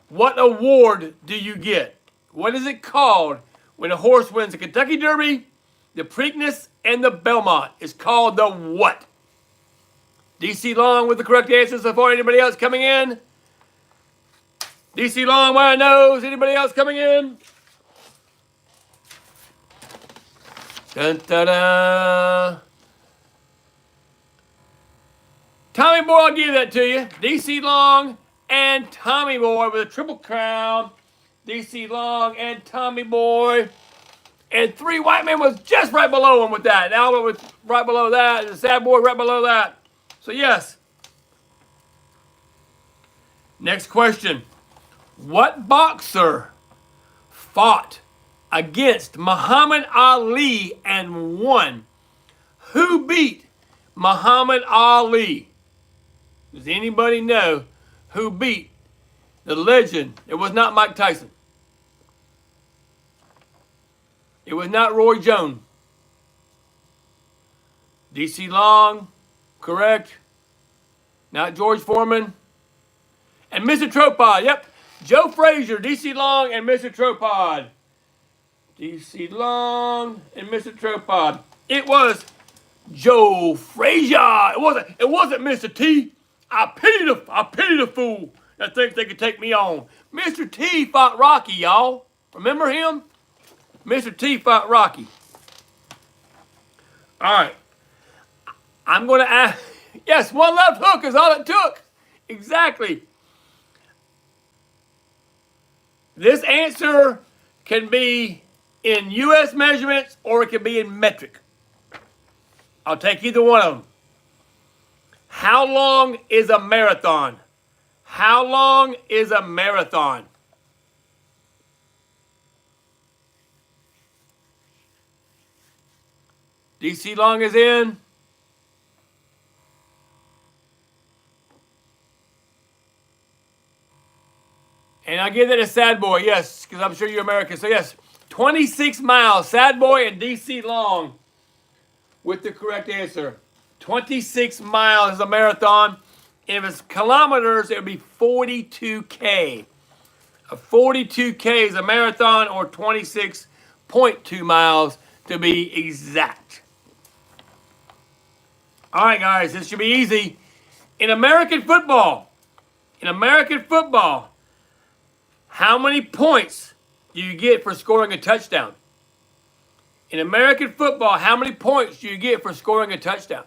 what award do you get? What is it called when a horse wins the Kentucky Derby, the Preakness, and the Belmont? It's called the what? DC Long with the correct answer so far. Anybody else coming in? DC Long, where I knows. Anybody else coming in? Dun, dun, dun. Tommy Boy, I'll give that to you. DC Long and Tommy Boy with a triple crown. DC Long and Tommy Boy. And 3 White Men was just right below him with that. And Albert was right below that. And the Sad Boy right below that. So yes. Next question. What boxer fought against Muhammad Ali and won? Who beat Muhammad Ali? Does anybody know who beat the legend? It was not Mike Tyson. It was not Roy Jones. DC Long, correct. Not George Foreman. And Mr. Tropod, yep. Joe Frazier, DC Long, and Mr. Tropod. DC Long and Mr. Tropod. It was Joe Frazier. It wasn't Mr. T. I pity the fool that thinks they could take me on. Mr. T fought Rocky, y'all. Remember him? Mr. T fought Rocky. All right. I'm going to ask. Yes, one left hook is all it took. Exactly. This answer can be in U.S. measurements or it can be in metric. I'll take either one of them. How long is a marathon? How long is a marathon? DC Long is in. And I'll give that a Sad Boy, yes, because I'm sure you're American. So yes, 26 miles, Sad Boy and DC Long with the correct answer. 26 miles is a marathon. If it's kilometers, it would be 42K. A 42K is a marathon, or 26.2 miles to be exact. All right, guys, this should be easy. In American football, how many points do you get for scoring a touchdown? In American football, how many points do you get for scoring a touchdown?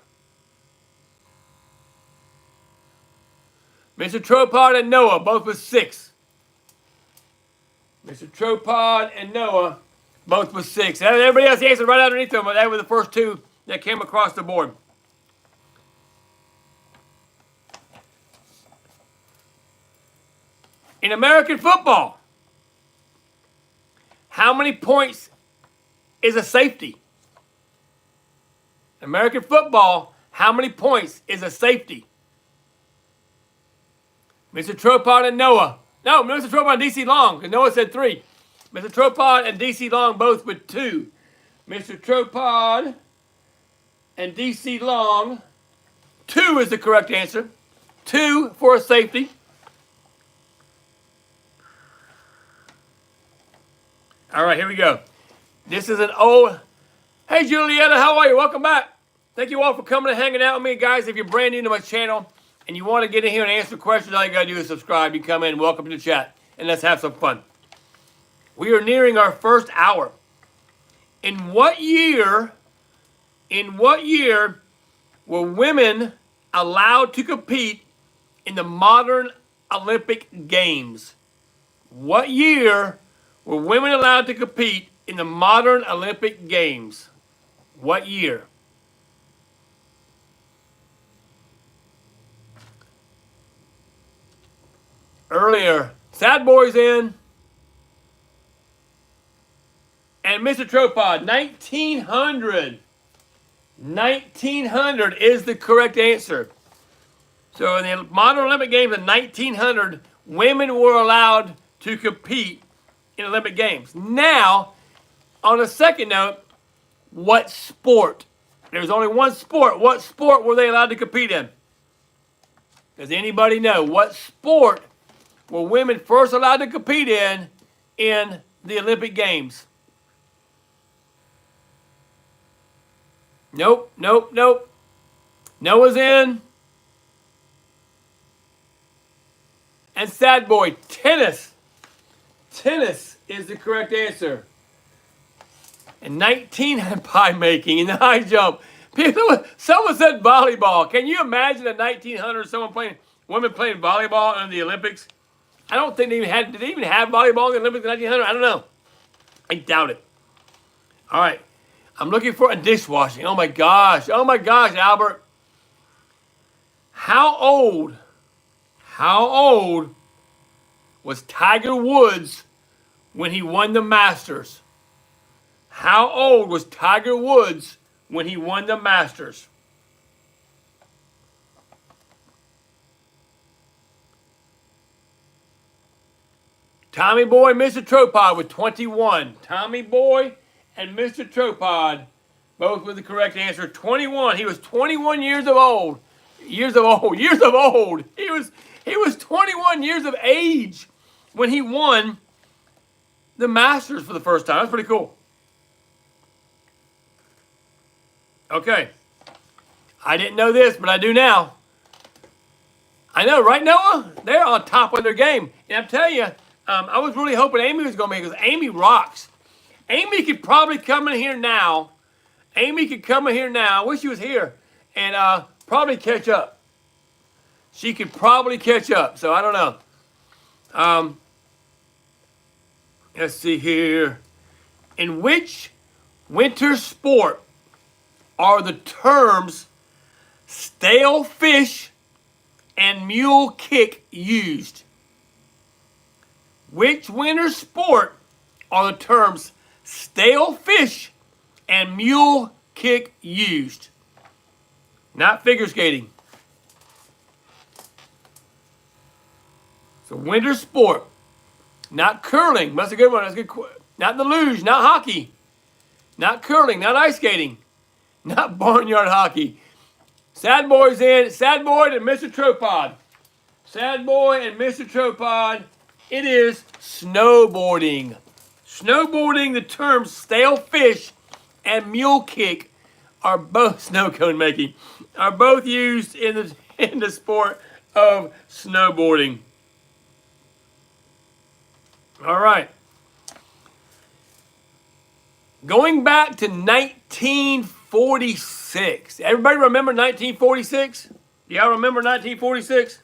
Mr. Tropod and Noah, both with 6. Mr. Tropod and Noah, both with 6. Everybody else answered right underneath them, but they were the first 2 that came across the board. In American football, how many points is a safety? American football, how many points is a safety? Mr. Tropod and Noah. No, Mr. Tropod and DC Long, because Noah said 3. Mr. Tropod and DC Long both with 2. Mr. Tropod and DC Long, 2 is the correct answer. 2 for a safety. All right, here we go. This is an old... Hey, Julietta, how are you? Welcome back. Thank you all for coming and hanging out with me. Guys, if you're brand new to my channel and you want to get in here and answer questions, all you got to do is subscribe. You come in, welcome to the chat, and let's have some fun. We are nearing our first hour. In what year were women allowed to compete in the modern Olympic Games? What year were women allowed to compete in the modern Olympic Games? What year? Earlier, Sad Boy's in. And Mr. Tropod, 1900. 1900 is the correct answer. So in the modern Olympic Games in 1900, women were allowed to compete in Olympic Games. Now, on a second note, what sport? There's only one sport. What sport were they allowed to compete in? Does anybody know? What sport were women first allowed to compete in the Olympic Games? Nope. Noah's in. And Sad Boy, tennis. Tennis is the correct answer. And 19 pie making in the high jump. Someone said volleyball. Can you imagine in 1900 women playing volleyball in the Olympics? I don't think did they even have volleyball in the Olympics in 1900? I don't know. I doubt it. All right. I'm looking for a dishwashing. Oh my gosh, Albert. How old was Tiger Woods when he won the Masters? How old was Tiger Woods when he won the Masters? Tommy Boy and Mr. Tropod with 21. Tommy Boy and Mr. Tropod both with the correct answer. 21. He was 21 years of old. He was 21 years of age when he won the Masters for the first time. That's pretty cool. Okay. I didn't know this, but I do now. I know, right, Noah? They're on top of their game. And I'm telling you, I was really hoping Amy was going to make it because Amy rocks. Amy could probably come in here now. I wish she was here. And probably catch up. She could probably catch up. So I don't know. Let's see here. In which winter sport are the terms stale fish and mule kick used? Which winter sport are the terms stale fish and mule kick used? Not figure skating. So winter sport. Not curling. That's a good one. That's a good. Not the luge. Not hockey. Not curling. Not ice skating. Not barnyard hockey. Sad Boy's in. Sad Boy and Mr. Tropod. Sad Boy and Mr. Tropod. It is snowboarding. Snowboarding, the terms stale fish and mule kick are both snow cone making, are both used in the sport of snowboarding. All right. Going back to 1946. Everybody remember 1946? Y'all remember 1946?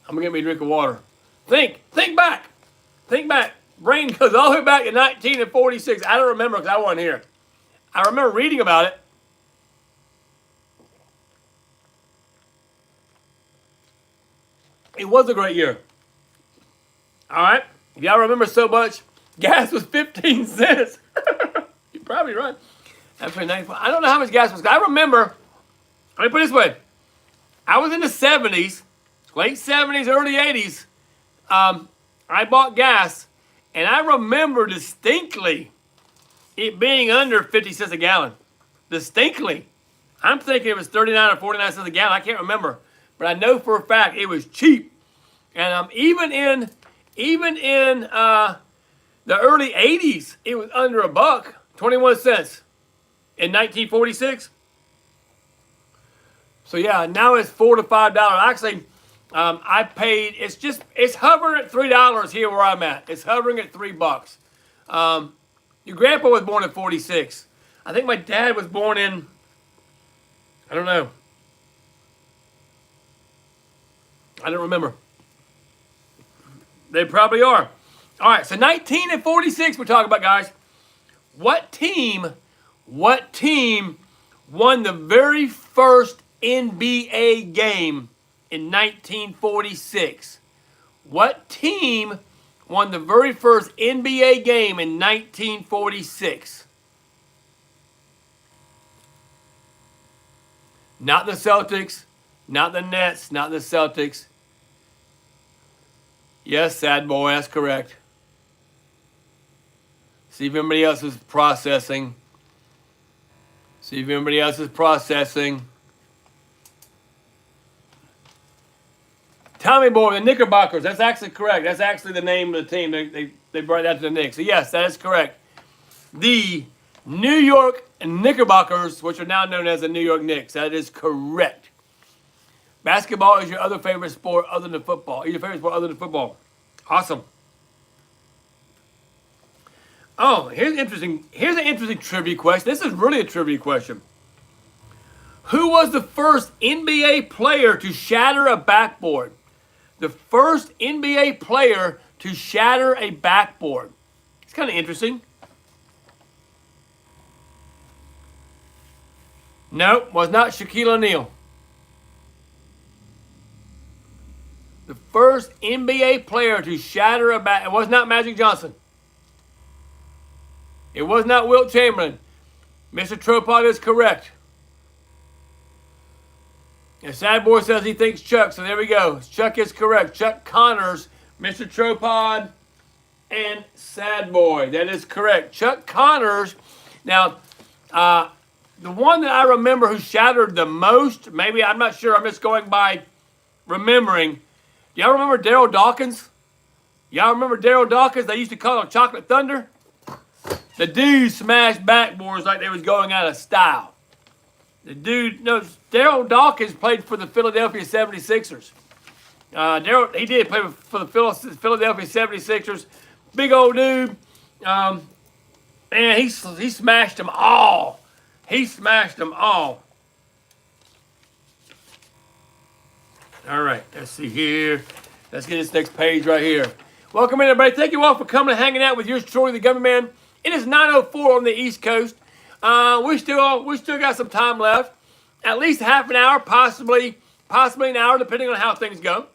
I'm gonna get me a drink of water. Think back. Think back. Brain goes all the way back to 1946. I don't remember because I wasn't here. I remember reading about it. It was a great year. All right. If y'all remember so much, gas was 15 cents. You're probably right. Actually, 95. I don't know how much gas was. I remember, let me put it this way. I was in the 70s, late 70s, early 80s. I bought gas, and I remember distinctly it being under 50 cents a gallon. Distinctly. I'm thinking it was 39 or 49 cents a gallon. I can't remember. But I know for a fact it was cheap. And even in the early 80s, it was under a buck, 21 cents in 1946. So yeah, now it's $4 to $5. Actually, I paid. It's hovering at $3 here where I'm at. It's hovering at $3. Your grandpa was born in 46. I think my dad was born in, I don't know. I don't remember. They probably are. All right, so 1946 we're talking about, guys. What team won the very first NBA game in 1946? What team won the very first NBA game in 1946? Not the Celtics, not the Nets, not the Celtics. Yes, sad boy, that's correct. See if anybody else is processing. Tommy Boy, the Knickerbockers. That's actually correct. That's actually the name of the team. They brought that to the Knicks. So yes, that is correct. The New York Knickerbockers, which are now known as the New York Knicks. That is correct. Basketball is your other favorite sport other than football. Your favorite sport other than football. Awesome. Oh, here's an interesting trivia question. This is really a trivia question. Who was the first NBA player to shatter a backboard? The first NBA player to shatter a backboard. It's kind of interesting. No, was not Shaquille O'Neal. The first NBA player to shatter a back. It was not Magic Johnson. It was not Wilt Chamberlain. Mr. Tropod is correct. And Sad Boy says he thinks Chuck, so there we go. Chuck is correct. Chuck Connors, Mr. Tropod, and Sad Boy. That is correct. Chuck Connors. Now, the one that I remember who shattered the most, maybe, I'm not sure, I'm just going by remembering. Y'all remember Daryl Dawkins? Y'all remember Daryl Dawkins? They used to call him Chocolate Thunder. The dude smashed backboards like they was going out of style. The dude, no, Daryl Dawkins played for the Philadelphia 76ers. He did play for the Philadelphia 76ers. Big old dude. Man, he smashed them all. All right, let's see here. Let's get this next page right here. Welcome in, everybody. Thank you all for coming and hanging out with yours truly, the Government Man. It is 9:04 on the East Coast. We still got some time left. At least half an hour, possibly an hour, depending on how things go.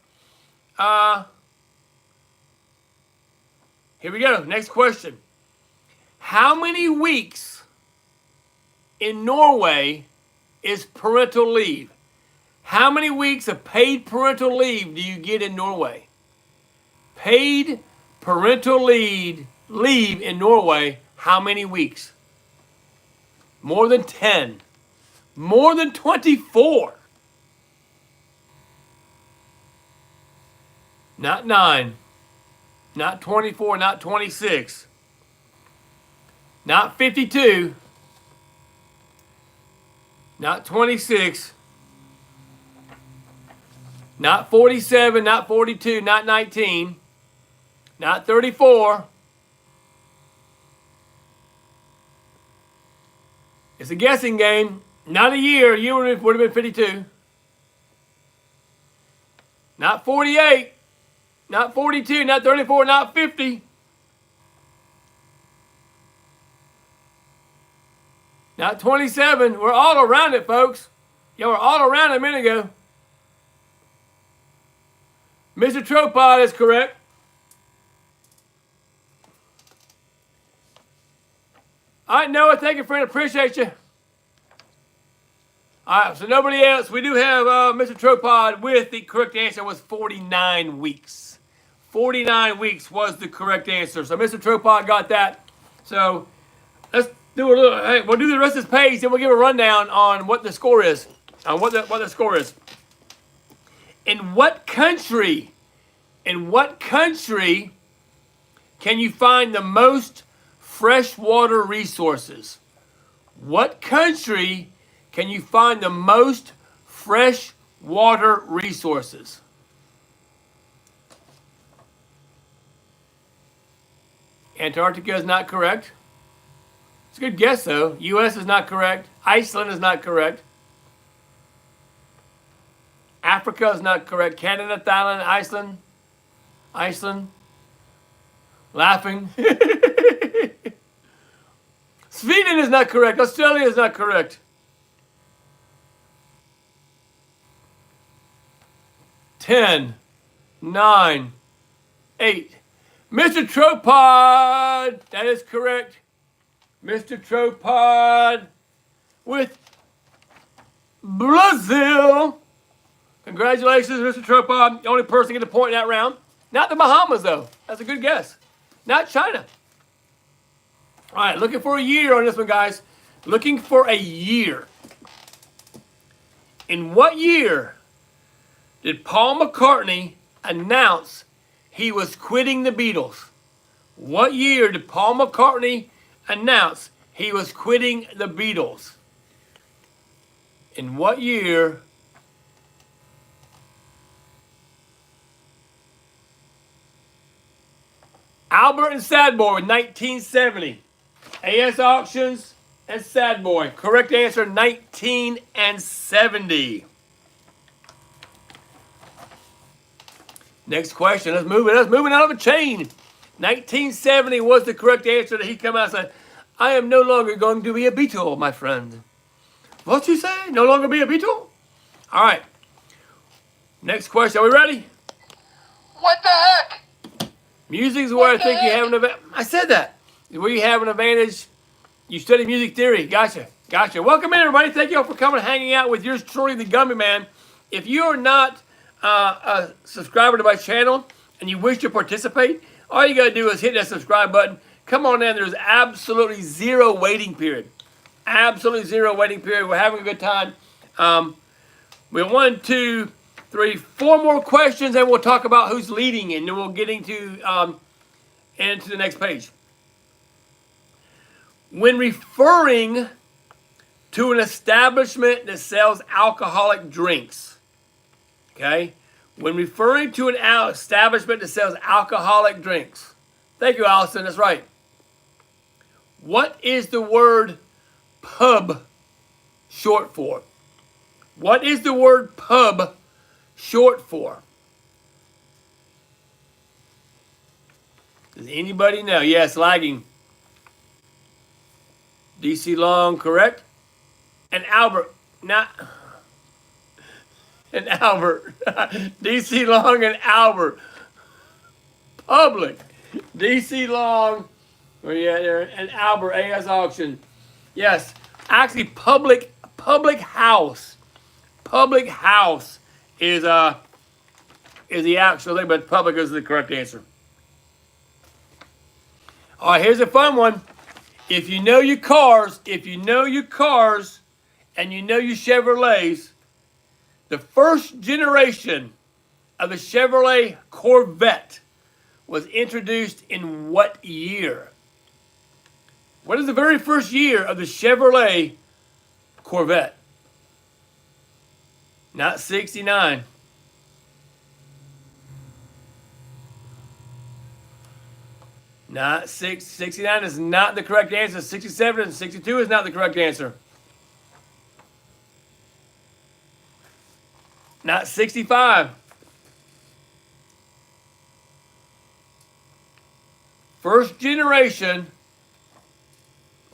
Here we go. Next question. How many weeks in Norway is parental leave? How many weeks of paid parental leave do you get in Norway? Paid parental leave in Norway, how many weeks? More than 10. More than 24. Not 9. Not 24, not 26. Not 52. Not 26. Not 47, not 42, not 19. Not 34. It's a guessing game. Not a year. A year would have been 52. Not 48. Not 42. Not 34. Not 50. Not 27. We're all around it, folks. Yeah, we're all around it a minute ago. Mr. Tropod is correct. All right, Noah, thank you, friend. Appreciate you. All right, so nobody else. We do have Mr. Tropod with the correct answer was 49 weeks. 49 weeks was the correct answer. So Mr. Tropod got that. So let's do a little. Hey, we'll do the rest of this page, and we'll give a rundown on what the score is. On what the score is. In what country? In what country can you find the most freshwater resources? What country can you find the most freshwater resources? Antarctica is not correct. It's a good guess, though. U.S. is not correct. Iceland is not correct. Africa is not correct. Canada, Thailand, Iceland. Laughing. Sweden is not correct. Australia is not correct. 10, 9, 8. Mr. Tropod, that is correct. Mr. Tropod with Brazil. Congratulations, Mr. Tropod. The only person to get a point in that round. Not the Bahamas, though. That's a good guess. Not China. All right, looking for a year on this one, guys. Looking for a year. In what year did Paul McCartney announce he was quitting the Beatles? What year did Paul McCartney announce he was quitting the Beatles? In what year? Albert and Sad Boy, 1970. AS Auctions and Sad Boy. Correct answer, 1970. Next question. Let's move it. Let's move it out of a chain. 1970 was the correct answer that he come out and said, I am no longer going to be a Beatle, my friend. What you say? No longer be a Beatle? All right. Next question. Are we ready? What the heck? Music's where I think you have an advantage. I said that. Where you have an advantage. You study music theory. Gotcha. Welcome in, everybody. Thank you all for coming and hanging out with yours truly, the Gummy Man. If you are not a subscriber to my channel and you wish to participate, all you got to do is hit that subscribe button. Come on in. There's absolutely zero waiting period. Absolutely zero waiting period. We're having a good time. We have 1, 2, 3, 4 more questions, and we'll talk about who's leading, and then we'll get into the next page. When referring to an establishment that sells alcoholic drinks, okay? When referring to an establishment that sells alcoholic drinks, thank you, Allison, that's right. What is the word pub short for? What is the word pub short for? Does anybody know? Yes, lagging. DC Long, correct? And Albert, not... And Albert. DC Long and Albert. Public. DC Long. Where you at there? And Albert, AS Auction. Yes. Actually, public house. Public house is the actual thing, but public is the correct answer. All right, here's a fun one. If you know your cars, and you know your Chevrolets, the first generation of the Chevrolet Corvette was introduced in what year? What is the very first year of the Chevrolet Corvette? Not 69. Not 69 is not the correct answer. 67 and 62 is not the correct answer. Not 65. First generation.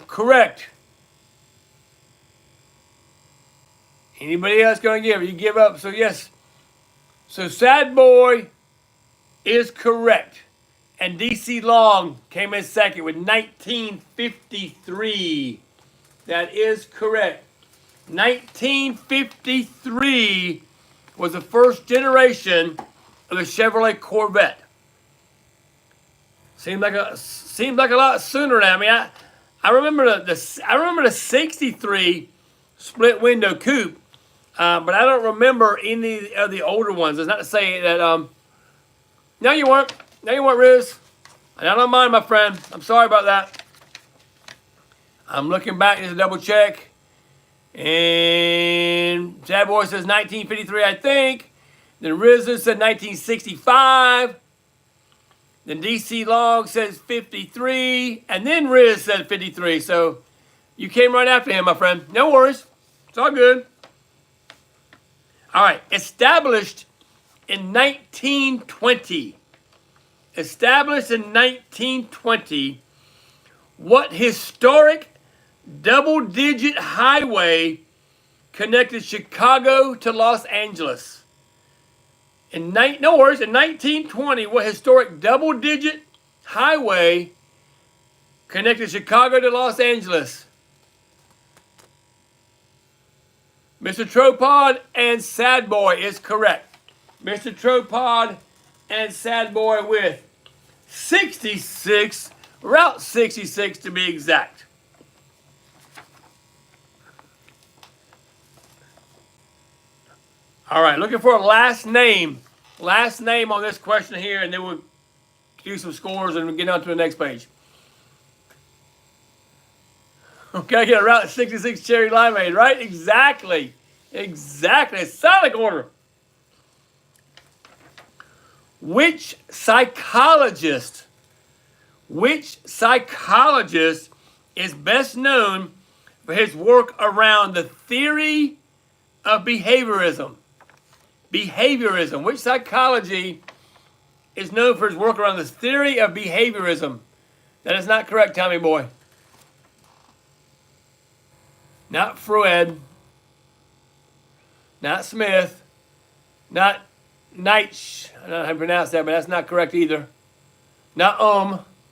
Correct. Anybody else going to give? You give up. So yes. So Sad Boy is correct. And DC Long came in second with 1953. That is correct. 1953 was the first generation of the Chevrolet Corvette. Seemed like a lot sooner now. I mean, I remember the 63 split window coupe, but I don't remember any of the older ones. It's not to say that no, you weren't. No, you weren't, Riz. I don't mind, my friend. I'm sorry about that. I'm looking back just to double check. And Sad Boy says 1953, I think. Then Riz said 1965. Then DC Long says 53. And then Riz said 53. So you came right after him, my friend. No worries. It's all good. All right. Established in 1920. Established in 1920. What historic double-digit highway connected Chicago to Los Angeles? In 1920, what historic double-digit highway connected Chicago to Los Angeles? Mr. Tropod and Sad Boy is correct. Mr. Tropod and Sad Boy with 66, Route 66 to be exact. All right, looking for a last name. Last name on this question here, and then we'll do some scores and we'll get on to the next page. Okay, get a Route 66 Cherry Limeade, right? Exactly. Exactly. Solid order. Which psychologist is best known for his work around the theory of behaviorism? Behaviorism. Which psychology is known for his work around the theory of behaviorism? That is not correct, Tommy Boy. Not Freud. Not Smith. Not Nietzsche. I don't know how to pronounce that, but that's not correct either. Not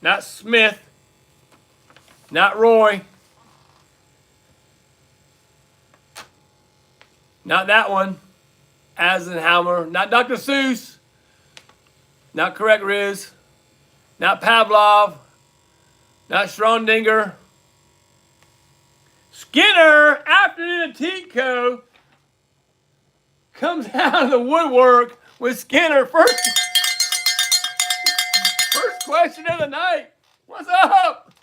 Not Smith. Not Roy. Not that one. Eisenhower. Not Dr. Seuss. Not correct, Riz. Not Pavlov. Not Schrodinger. Skinner, after the Tico, comes out of the woodwork with Skinner. First question of the night. What's up?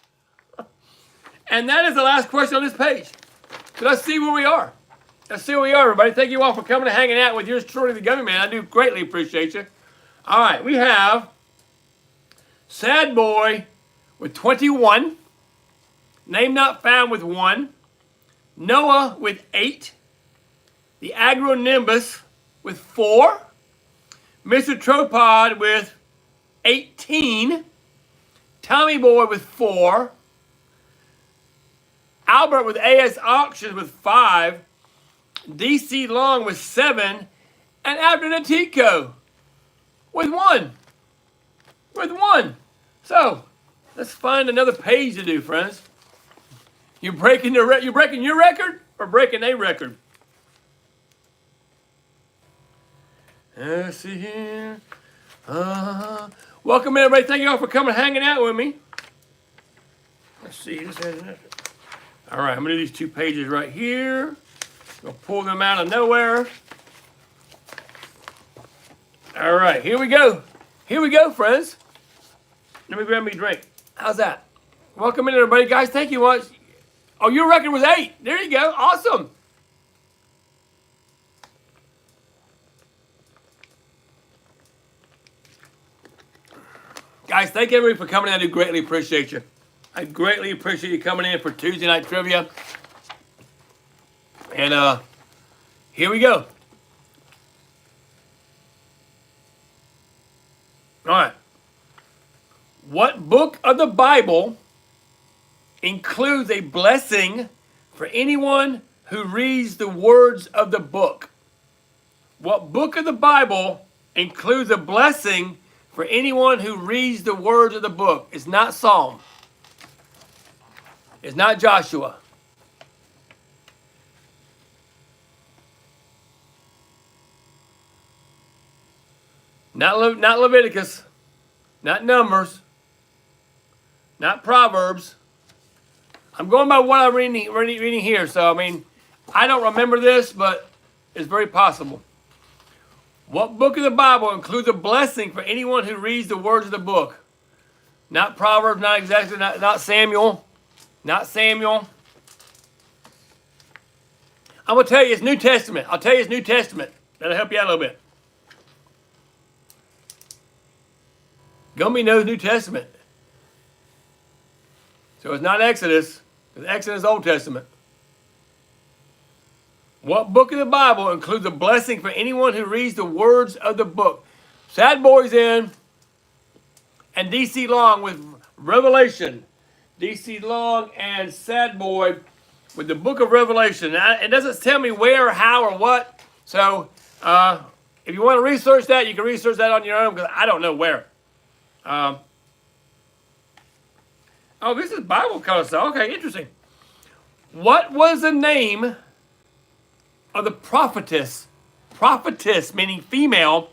And that is the last question on this page. So let's see where we are. Let's see where we are, everybody. Thank you all for coming and hanging out with yours truly, the Gummy Man. I do greatly appreciate you. All right, we have Sad Boy with 21. Name Not Found with 1. Noah with 8. The Agronimbus with 4. Mr. Tropod with 18. Tommy Boy with 4. Albert with AS Auctions with 5. DC Long with 7. And Abner Tico with 1. With 1. So, let's find another page to do, friends. You're breaking your record or breaking a record? Let's see here. Welcome, everybody. Thank you all for coming and hanging out with me. Let's see. All right, I'm going to do these 2 pages right here. I'll pull them out of nowhere. All right, here we go. Here we go, friends. Let me grab me a drink. How's that? Welcome in, everybody. Guys, thank you much. Oh, your record was 8. There you go. Awesome. Guys, thank everybody for coming in. I do greatly appreciate you. I greatly appreciate you coming in for Tuesday Night Trivia. And here we go. All right. What book of the Bible includes a blessing for anyone who reads the words of the book? What book of the Bible includes a blessing for anyone who reads the words of the book? It's not Psalm. It's not Joshua. Not Leviticus. Not Numbers. Not Proverbs. I'm going by what I'm reading here. So, I mean, I don't remember this, but it's very possible. What book of the Bible includes a blessing for anyone who reads the words of the book? Not Proverbs, not exactly, not Samuel. Not Samuel. I'm going to tell you it's New Testament. I'll tell you it's New Testament. That'll help you out a little bit. Gumby knows New Testament. So it's not Exodus, because Exodus is Old Testament. What book of the Bible includes a blessing for anyone who reads the words of the book? Sad Boy's in, and DC Long with Revelation. DC Long and Sad Boy with the book of Revelation. Now, it doesn't tell me where, or how, or what. So if you want to research that, you can research that on your own, because I don't know where. Oh, this is Bible kind of stuff. Okay, interesting. What was the name of the prophetess meaning female,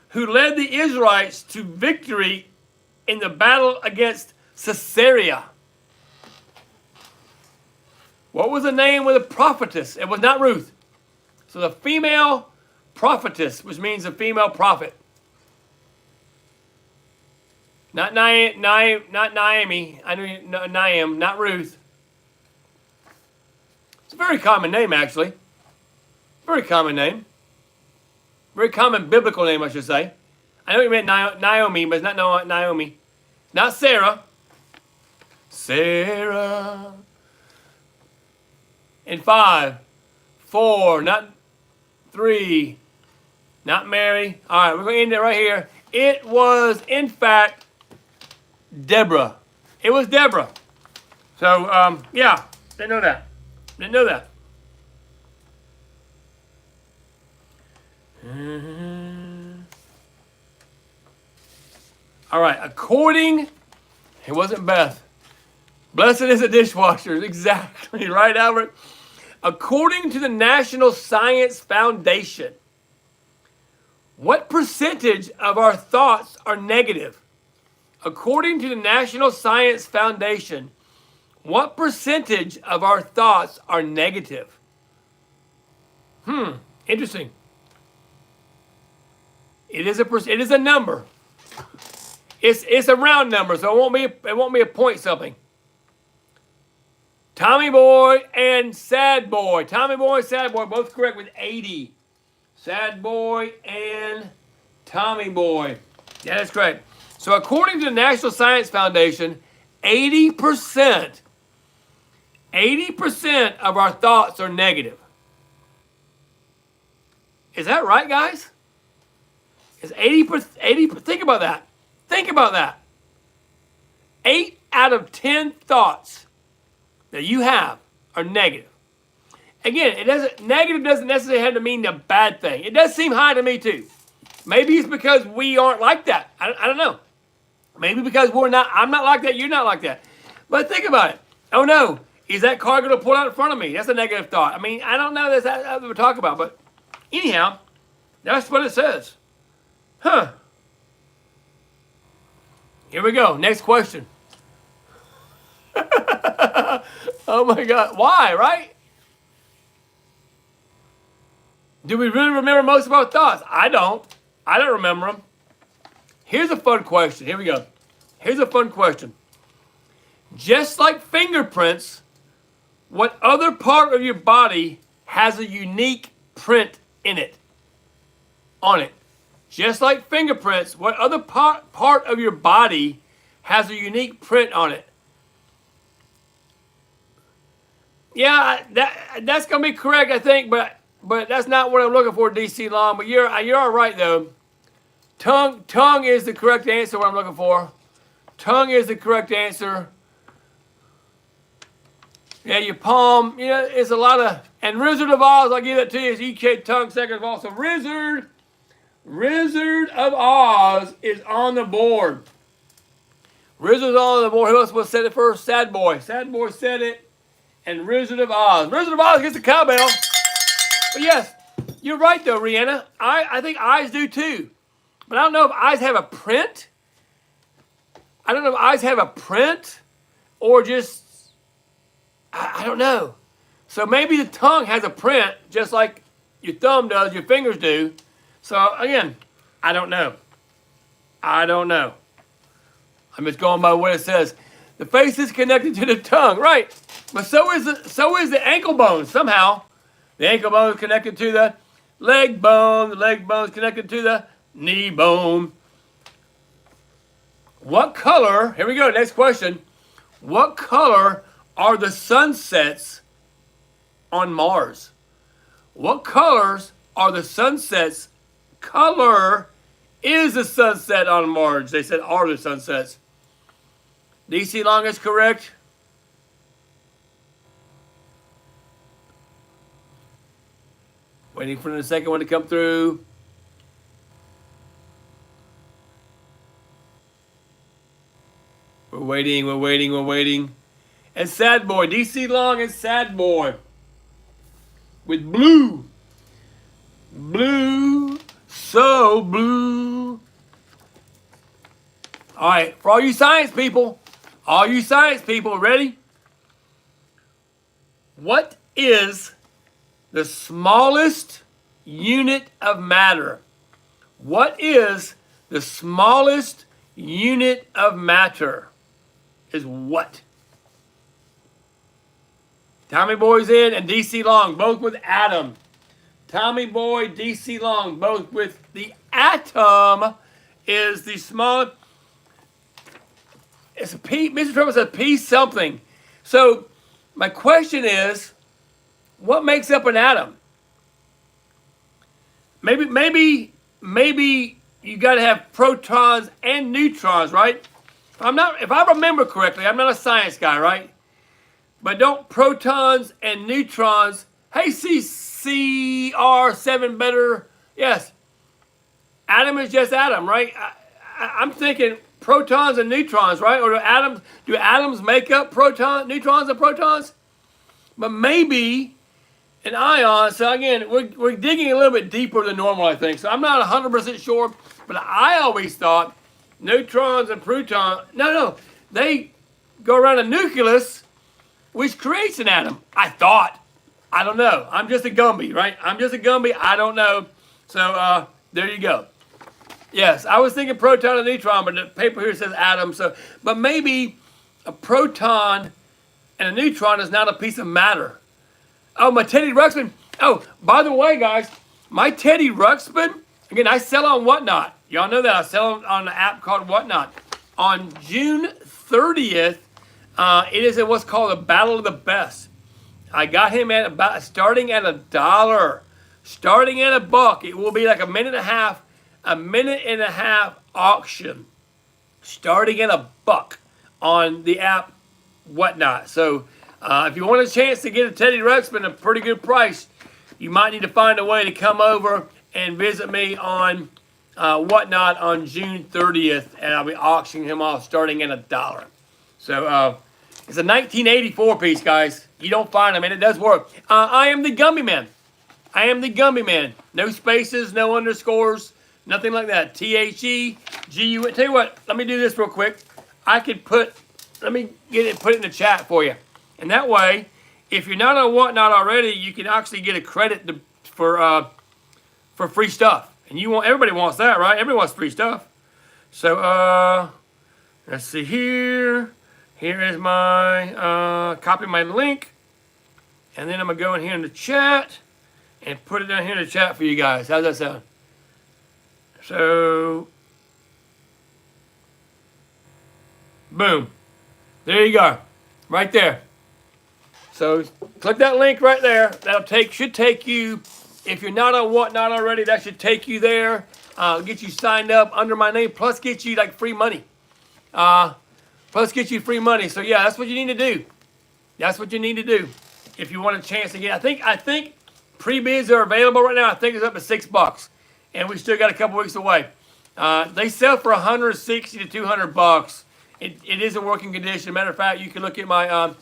who led the Israelites to victory in the battle against Sisera? What was the name of the prophetess? It was not Ruth. So the female prophetess, which means a female prophet. Not Naomi. I know Naam, not Ruth. It's a very common name, actually. Very common name. Very common biblical name, I should say. I know you meant Naomi, but it's not Naomi. Not Sarah. Sarah. In 5, 4, not 3, not Mary. All right, we're going to end it right here. It was, in fact, Deborah. It was Deborah. So, yeah, didn't know that. Didn't know that. All right, according, it wasn't Beth. Blessed is the dishwasher. Exactly, right, Albert? According to the National Science Foundation, what percentage of our thoughts are negative? According to the National Science Foundation, what percentage of our thoughts are negative? Interesting. It is a number. It's a round number, so it won't be a point something. Tommy Boy and Sad Boy. Tommy Boy and Sad Boy, both correct with 80. Sad Boy and Tommy Boy. Yeah, that's correct. So according to the National Science Foundation, 80% of our thoughts are negative. Is that right, guys? Is 80%, think about that. Think about that. 8 out of 10 thoughts that you have are negative. Again, negative doesn't necessarily have to mean a bad thing. It does seem high to me too. Maybe it's because we aren't like that. I don't know. Maybe because I'm not like that, you're not like that. But think about it. Oh no, is that car going to pull out in front of me? That's a negative thought. I mean, I don't know that's what we're talking about, but anyhow, that's what it says. Huh. Here we go. Next question. Oh my God. Why, right? Do we really remember most of our thoughts? I don't. I don't remember them. Here's a fun question. Here we go. Here's a fun question. Just like fingerprints, what other part of your body has a unique print in it? On it. Just like fingerprints, what other part of your body has a unique print on it? Yeah, that's gonna be correct, I think, but that's not what I'm looking for, DC Long. But you're all right though. Tongue is the correct answer. What I'm looking for. Tongue is the correct answer. Yeah, your palm, it's a lot of, and Wizard of Oz, I'll give that to you, is EK tongue second of all. So Wizard of Oz is on the board. Wizard's on the board. Who else said it first? Sad Boy. Sad Boy said it. And Wizard of Oz. Wizard of Oz gets the cowbell. But yes, you're right though, Rihanna. I think eyes do too. But I don't know if eyes have a print. I don't know if eyes have a print or just, I don't know. So maybe the tongue has a print just like your thumb does, your fingers do. So again, I don't know. I don't know. I'm just going by what it says. The face is connected to the tongue, right? But so is the ankle bone somehow. The ankle bone is connected to the leg bone. The leg bone is connected to the knee bone. What color? Here we go. Next question. What color are the sunsets on Mars? What colors are the sunsets? Color is the sunset on Mars. They said are the sunsets. DC Long is correct. Waiting for the second one to come through. We're waiting. And Sad Boy, DC Long and Sad Boy. With blue. Blue, so blue. All right, for all you science people, ready? What is the smallest unit of matter? What is the smallest unit of matter? Is what? Tommy Boy's in and DC Long, both with atom. Tommy Boy, DC Long, both with the atom is the smallest. It's a P. Mr. Trump said P something. So my question is, what makes up an atom? Maybe you got to have protons and neutrons, right? If I remember correctly, I'm not a science guy, right? But don't protons and neutrons, hey, CCR7 better, yes. Atom is just atom, right? I'm thinking protons and neutrons, right? Or do atoms make up neutrons and protons? But maybe an ion, so again, we're digging a little bit deeper than normal, I think. So I'm not 100% sure, but I always thought neutrons and protons, no, they go around a nucleus, which creates an atom. I thought. I don't know. I'm just a Gumby, right? I don't know. So there you go. Yes, I was thinking proton and neutron, but the paper here says atom. So, but maybe a proton and a neutron is not a piece of matter. Oh, my Teddy Ruxpin. Oh, by the way, guys, my Teddy Ruxpin, again, I sell on Whatnot. Y'all know that. I sell on an app called Whatnot. On June 30th, it is what's called a Battle of the Best. I got him at starting at $1. Starting at $1. It will be like a minute and a half auction. Starting at $1 on the app Whatnot. So if you want a chance to get a Teddy Ruxpin at a pretty good price, you might need to find a way to come over and visit me on Whatnot on June 30th, and I'll be auctioning him off starting at $1. So it's a 1984 piece, guys. You don't find them, and it does work. I am the Gumby Man. No spaces, no underscores, nothing like that. THEGU. Tell you what, let me do this real quick. Let me put it in the chat for you. And that way, if you're not on Whatnot already, you can actually get a credit for free stuff. And everybody wants that, right? Everybody wants free stuff. So let's see here. Here is my copy my link. And then I'm gonna go in here in the chat and put it down here in the chat for you guys. How's that sound? So boom. There you go. Right there. So click that link right there. Should take you, if you're not on Whatnot already, that should take you there. Get you signed up under my name, plus get you like free money. plus get you free money. So yeah, that's what you need to do. That's what you need to do if you want a chance to get. I think pre-bids are available right now. I think it's up to $6, and we still got a couple weeks away. They sell for $160 to $200. It is in working condition. Matter of fact, you can look at my.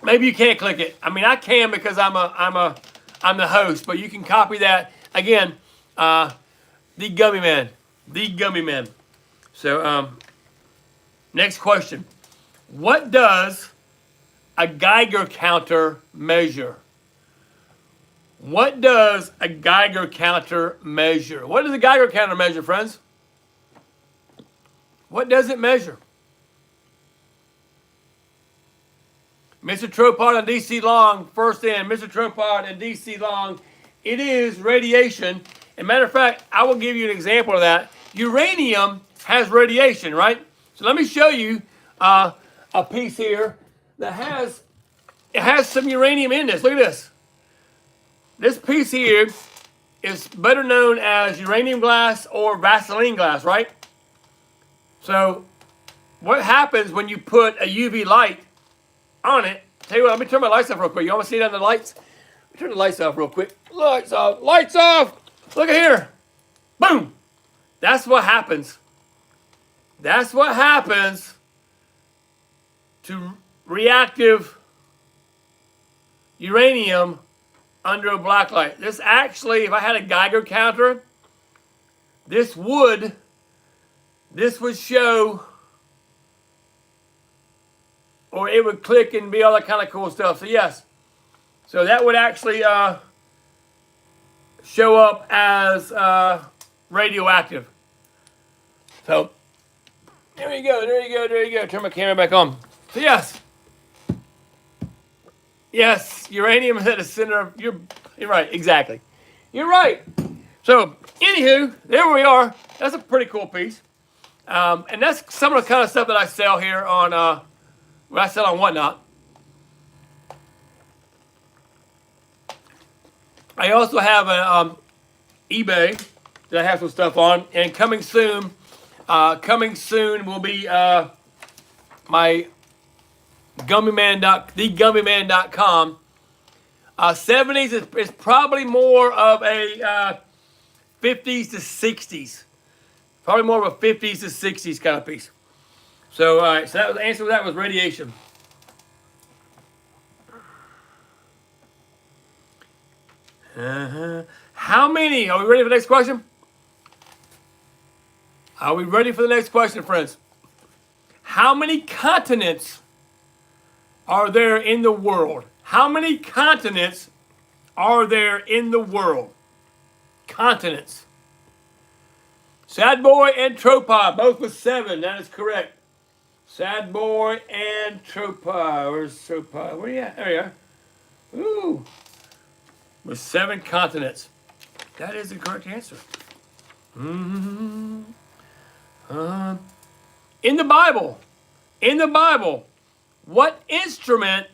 Maybe you can't click it. I mean, I can because I'm the host, but you can copy that again. The Gummy Man, the Gummy Man. So next question: what does a Geiger counter measure? What does a Geiger counter measure? What does a Geiger counter measure, friends? What does it measure? Mr. Tropod and DC Long, first in. Mr. Tropod and DC Long, it is radiation. As a matter of fact, I will give you an example of that. Uranium has radiation, right? So let me show you a piece here that has some uranium in this. Look at this. This piece here is better known as uranium glass or Vaseline glass, right? So what happens when you put a UV light on it? Tell you what, let me turn my lights off real quick. You want to see it on the lights? Let me turn the lights off real quick. Lights off. Lights off. Look at here. Boom. That's what happens. That's what happens to reactive uranium under a black light. This actually, if I had a Geiger counter, this would show, or it would click and be all that kind of cool stuff. So yes, so that would actually show up as radioactive. So there you go, there you go, there you go. Turn my camera back on. So yes, uranium is at the center of, you're right, exactly. You're right. So anywho, there we are. That's a pretty cool piece. And that's some of the kind of stuff that I sell here on, what I sell on Whatnot. I also have an eBay that I have some stuff on, and coming soon will be my thegummyman.com. 70s is probably more of a 50s to 60s. Probably more of a 50s to 60s kind of piece. So, all right, so that was the answer to that was radiation. How many? Are we ready for the next question? Are we ready for the next question, friends? How many continents are there in the world? How many continents are there in the world? Continents. Sad Boy and Tropod, both with 7. That is correct. Sad Boy and Tropod. Where's Tropod? Where you at? There you are. Ooh. With 7 continents. That is the correct answer. In the Bible, what instrument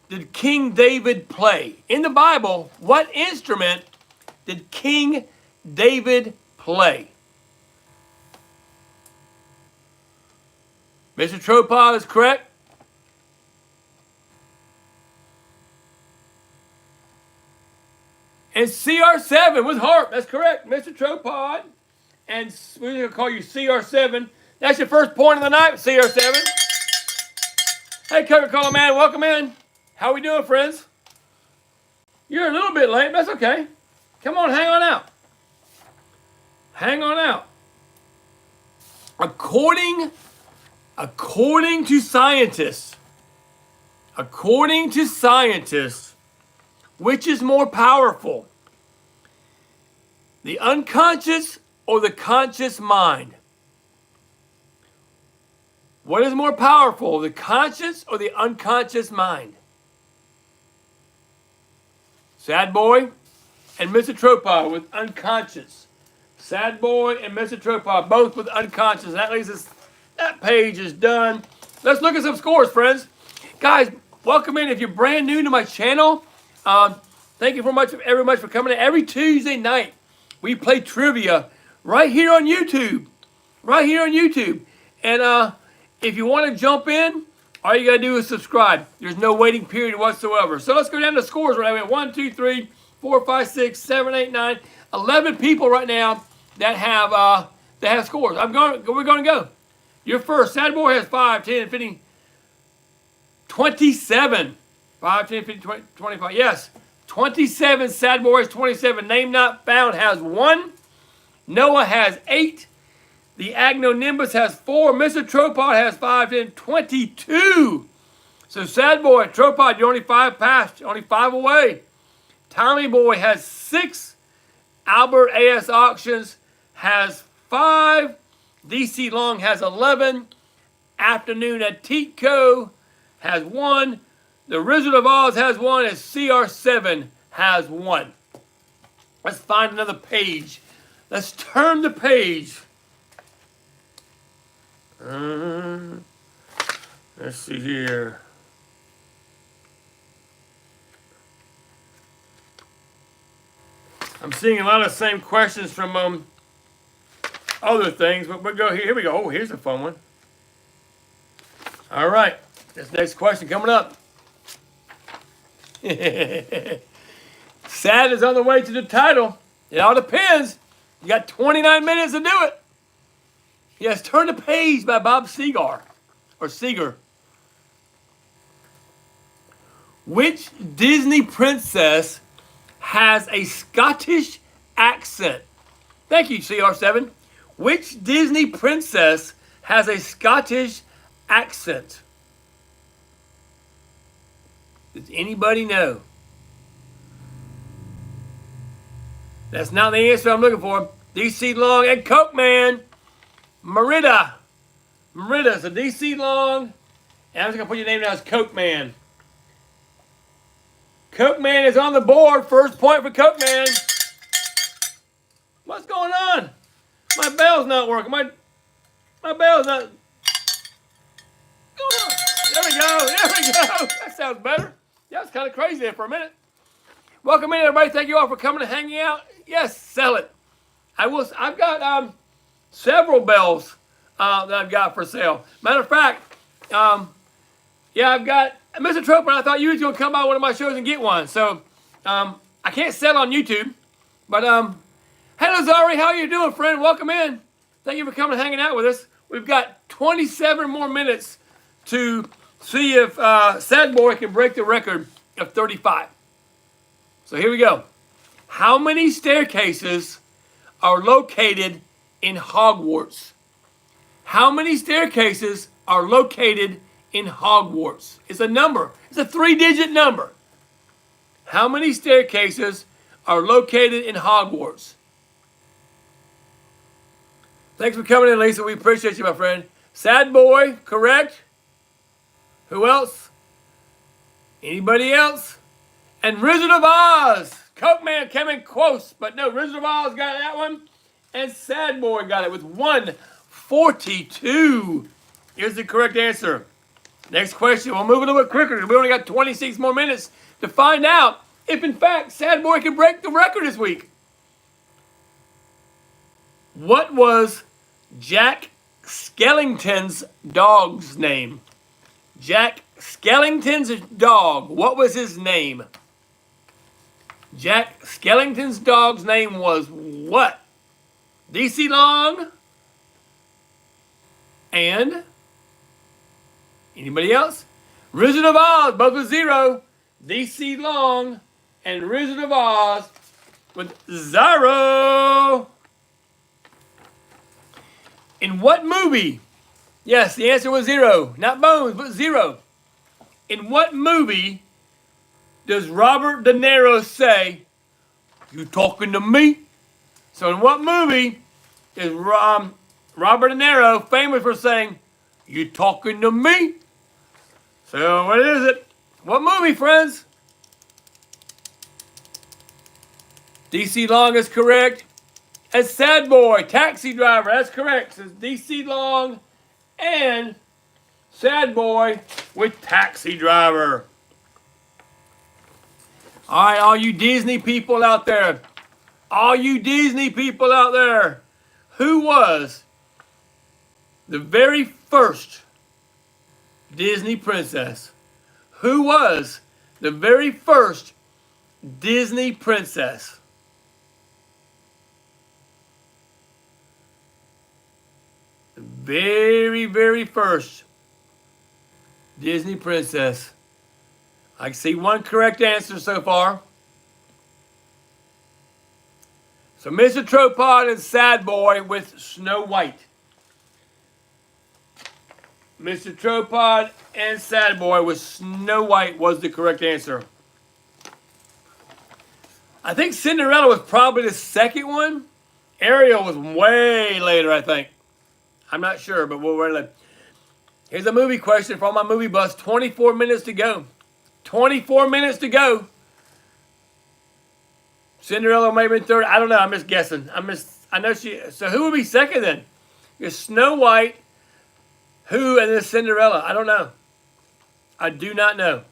did King David play? In the Bible, what instrument did King David play? Mr. Tropod is correct. And CR7 with harp. That's correct, Mr. Tropod. And we're going to call you CR7. That's your first point of the night, CR7. Hey, Coca-Cola man, welcome in. How we doing, friends? You're a little bit late, but that's okay. Come on, hang on out. Hang on out. According to scientists, which is more powerful? The unconscious or the conscious mind? What is more powerful, the conscious or the unconscious mind? Sad Boy and Mr. Tropod with unconscious. Sad Boy and Mr. Tropod both with unconscious. That leaves us, that page is done. Let's look at some scores, friends. Guys, welcome in. If you're brand new to my channel, thank you very much for coming in. Every Tuesday night, we play trivia right here on YouTube. Right here on YouTube. And If you want to jump in, all you got to do is subscribe. There's no waiting period whatsoever. So let's go down to scores right now. We have 1, 2, 3, 4, 5, 6, 7, 8, 9, 11 people right now that have scores. We're going to go. You're first. Sad Boy has 5, 10, 15, 27. 5, 10, 15, 20, 25. Yes. 27. Sad Boy has 27. Name Not Found has 1. Noah has 8. The Agnonimbus has 4. Mr. Tropod has 5, 10, 22. So Sad Boy, Tropod, you're only 5 past. Only 5 away. Tommy Boy has 6. Albert AS Auctions has 5. DC Long has 11. Afternoon at Tico has 1. The Wizard of Oz has 1. And CR7 has 1. Let's find another page. Let's turn the page. Let's see here. I'm seeing a lot of the same questions from other things, but we'll go here. Here we go. Oh, here's a fun one. All right. This next question coming up. Sad is on the way to the title. It all depends. You got 29 minutes to do it. Yes, Turn the Page by Bob Seger. Or Seger. Which Disney princess has a Scottish accent? Thank you, CR7. Which Disney princess has a Scottish accent? Does anybody know? That's not the answer I'm looking for. DC Long and Coke Man. Merida. So DC Long. And I'm just going to put your name down as Coke Man. Coke Man is on the board. First point for Coke Man. What's going on? My bell's not working. My bell's not. What's going on? There we go. That sounds better. That was kind of crazy there for a minute. Welcome in, everybody. Thank you all for coming and hanging out. Yes, sell it. I've got several bells that I've got for sale. Matter of fact, I've got Mr. Troper. I thought you was gonna come by one of my shows and get one. So I can't sell on YouTube, but hello Zari, how are you doing, friend? Welcome in. Thank you for coming and hanging out with us. We've got 27 more minutes to see if Sad Boy can break the record of 35. So here we go. How many staircases are located in Hogwarts? How many staircases are located in Hogwarts? It's a number. It's a 3-digit number. How many staircases are located in Hogwarts? Thanks for coming in, Lisa. We appreciate you, my friend. Sad Boy, correct? Who else? Anybody else? And Wizard of Oz. Coke Man came in close, but no, Wizard of Oz got that one. And Sad Boy got it with 142 is the correct answer. Next question. We'll move a little bit quicker. We only got 26 more minutes to find out if, in fact, Sad Boy can break the record this week. What was Jack Skellington's dog's name? Jack Skellington's dog. What was his name? Jack Skellington's dog's name was what? DC Long and anybody else? Wizard of Oz, both with 0. DC Long and Wizard of Oz with 0. In what movie? Yes, the answer was 0. Not Bones, but 0. In what movie does Robert De Niro say, "You talking to me"? So in what movie is Robert De Niro famous for saying, "You talking to me"? So what is it? What movie, friends? DC Long is correct. And Sad Boy, Taxi Driver, that's correct. So it's DC Long and Sad Boy with Taxi Driver. All right, all you Disney people out there. Who was the very first Disney princess? Who was the very first Disney princess? The very, very first Disney princess. I can see one correct answer so far. So Mr. Tropod and Sad Boy with Snow White. Mr. Tropod and Sad Boy with Snow White was the correct answer. I think Cinderella was probably the second one. Ariel was way later, I think. I'm not sure, but we'll wait. Here's a movie question for all my movie buffs. 24 minutes to go. 24 minutes to go. Cinderella may have been third. I don't know. I'm just guessing. I know she. So who would be second then? It's Snow White. Who and then Cinderella? I don't know. I do not know.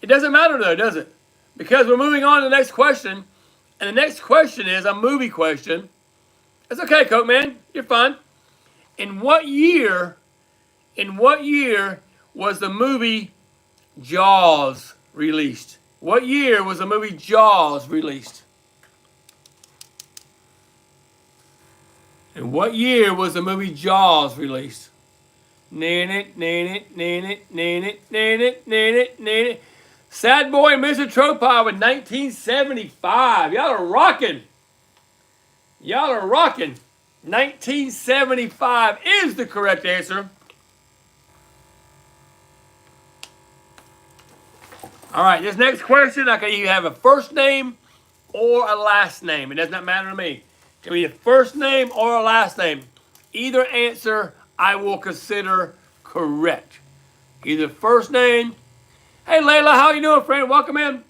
It doesn't matter though, does it? Because we're moving on to the next question. And the next question is a movie question. That's okay, Coke Man. You're fine. In what year was the movie Jaws released? What year was the movie Jaws released? And what year was the movie Jaws released? Name it. Sad Boy and Mr. Tropod with 1975. Y'all are rocking. 1975 is the correct answer. All right, this next question, I can either have a first name or a last name. It does not matter to me. It can be a first name or a last name. Either answer I will consider correct. Either first name. Hey, Layla, how you doing, friend? Welcome in.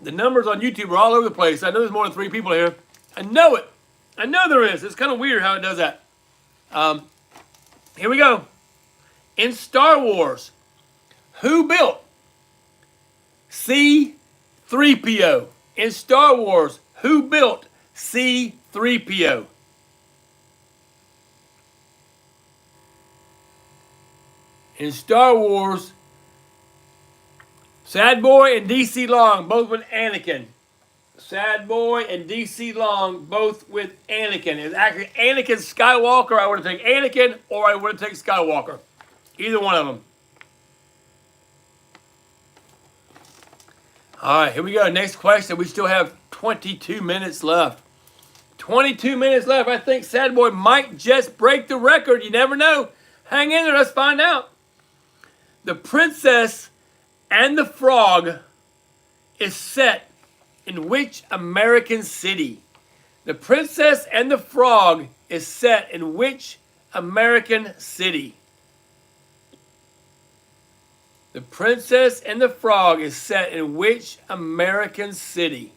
The numbers on YouTube are all over the place. I know there's more than 3 people here. I know it. I know there is. It's kind of weird how it does that. Here we go. In Star Wars, who built C-3PO? In Star Wars, who built C-3PO? In Star Wars, Sad Boy and DC Long, both with Anakin. Sad Boy and DC Long, both with Anakin. It's actually Anakin Skywalker. I would have taken Anakin, or I would have taken Skywalker. Either one of them. All right, here we go. Next question. We still have 22 minutes left. 22 minutes left. I think Sad Boy might just break the record. You never know. Hang in there. Let's find out. The Princess and the Frog is set in which American city? The Princess and the Frog is set in which American city? The Princess and the Frog is set in which American city?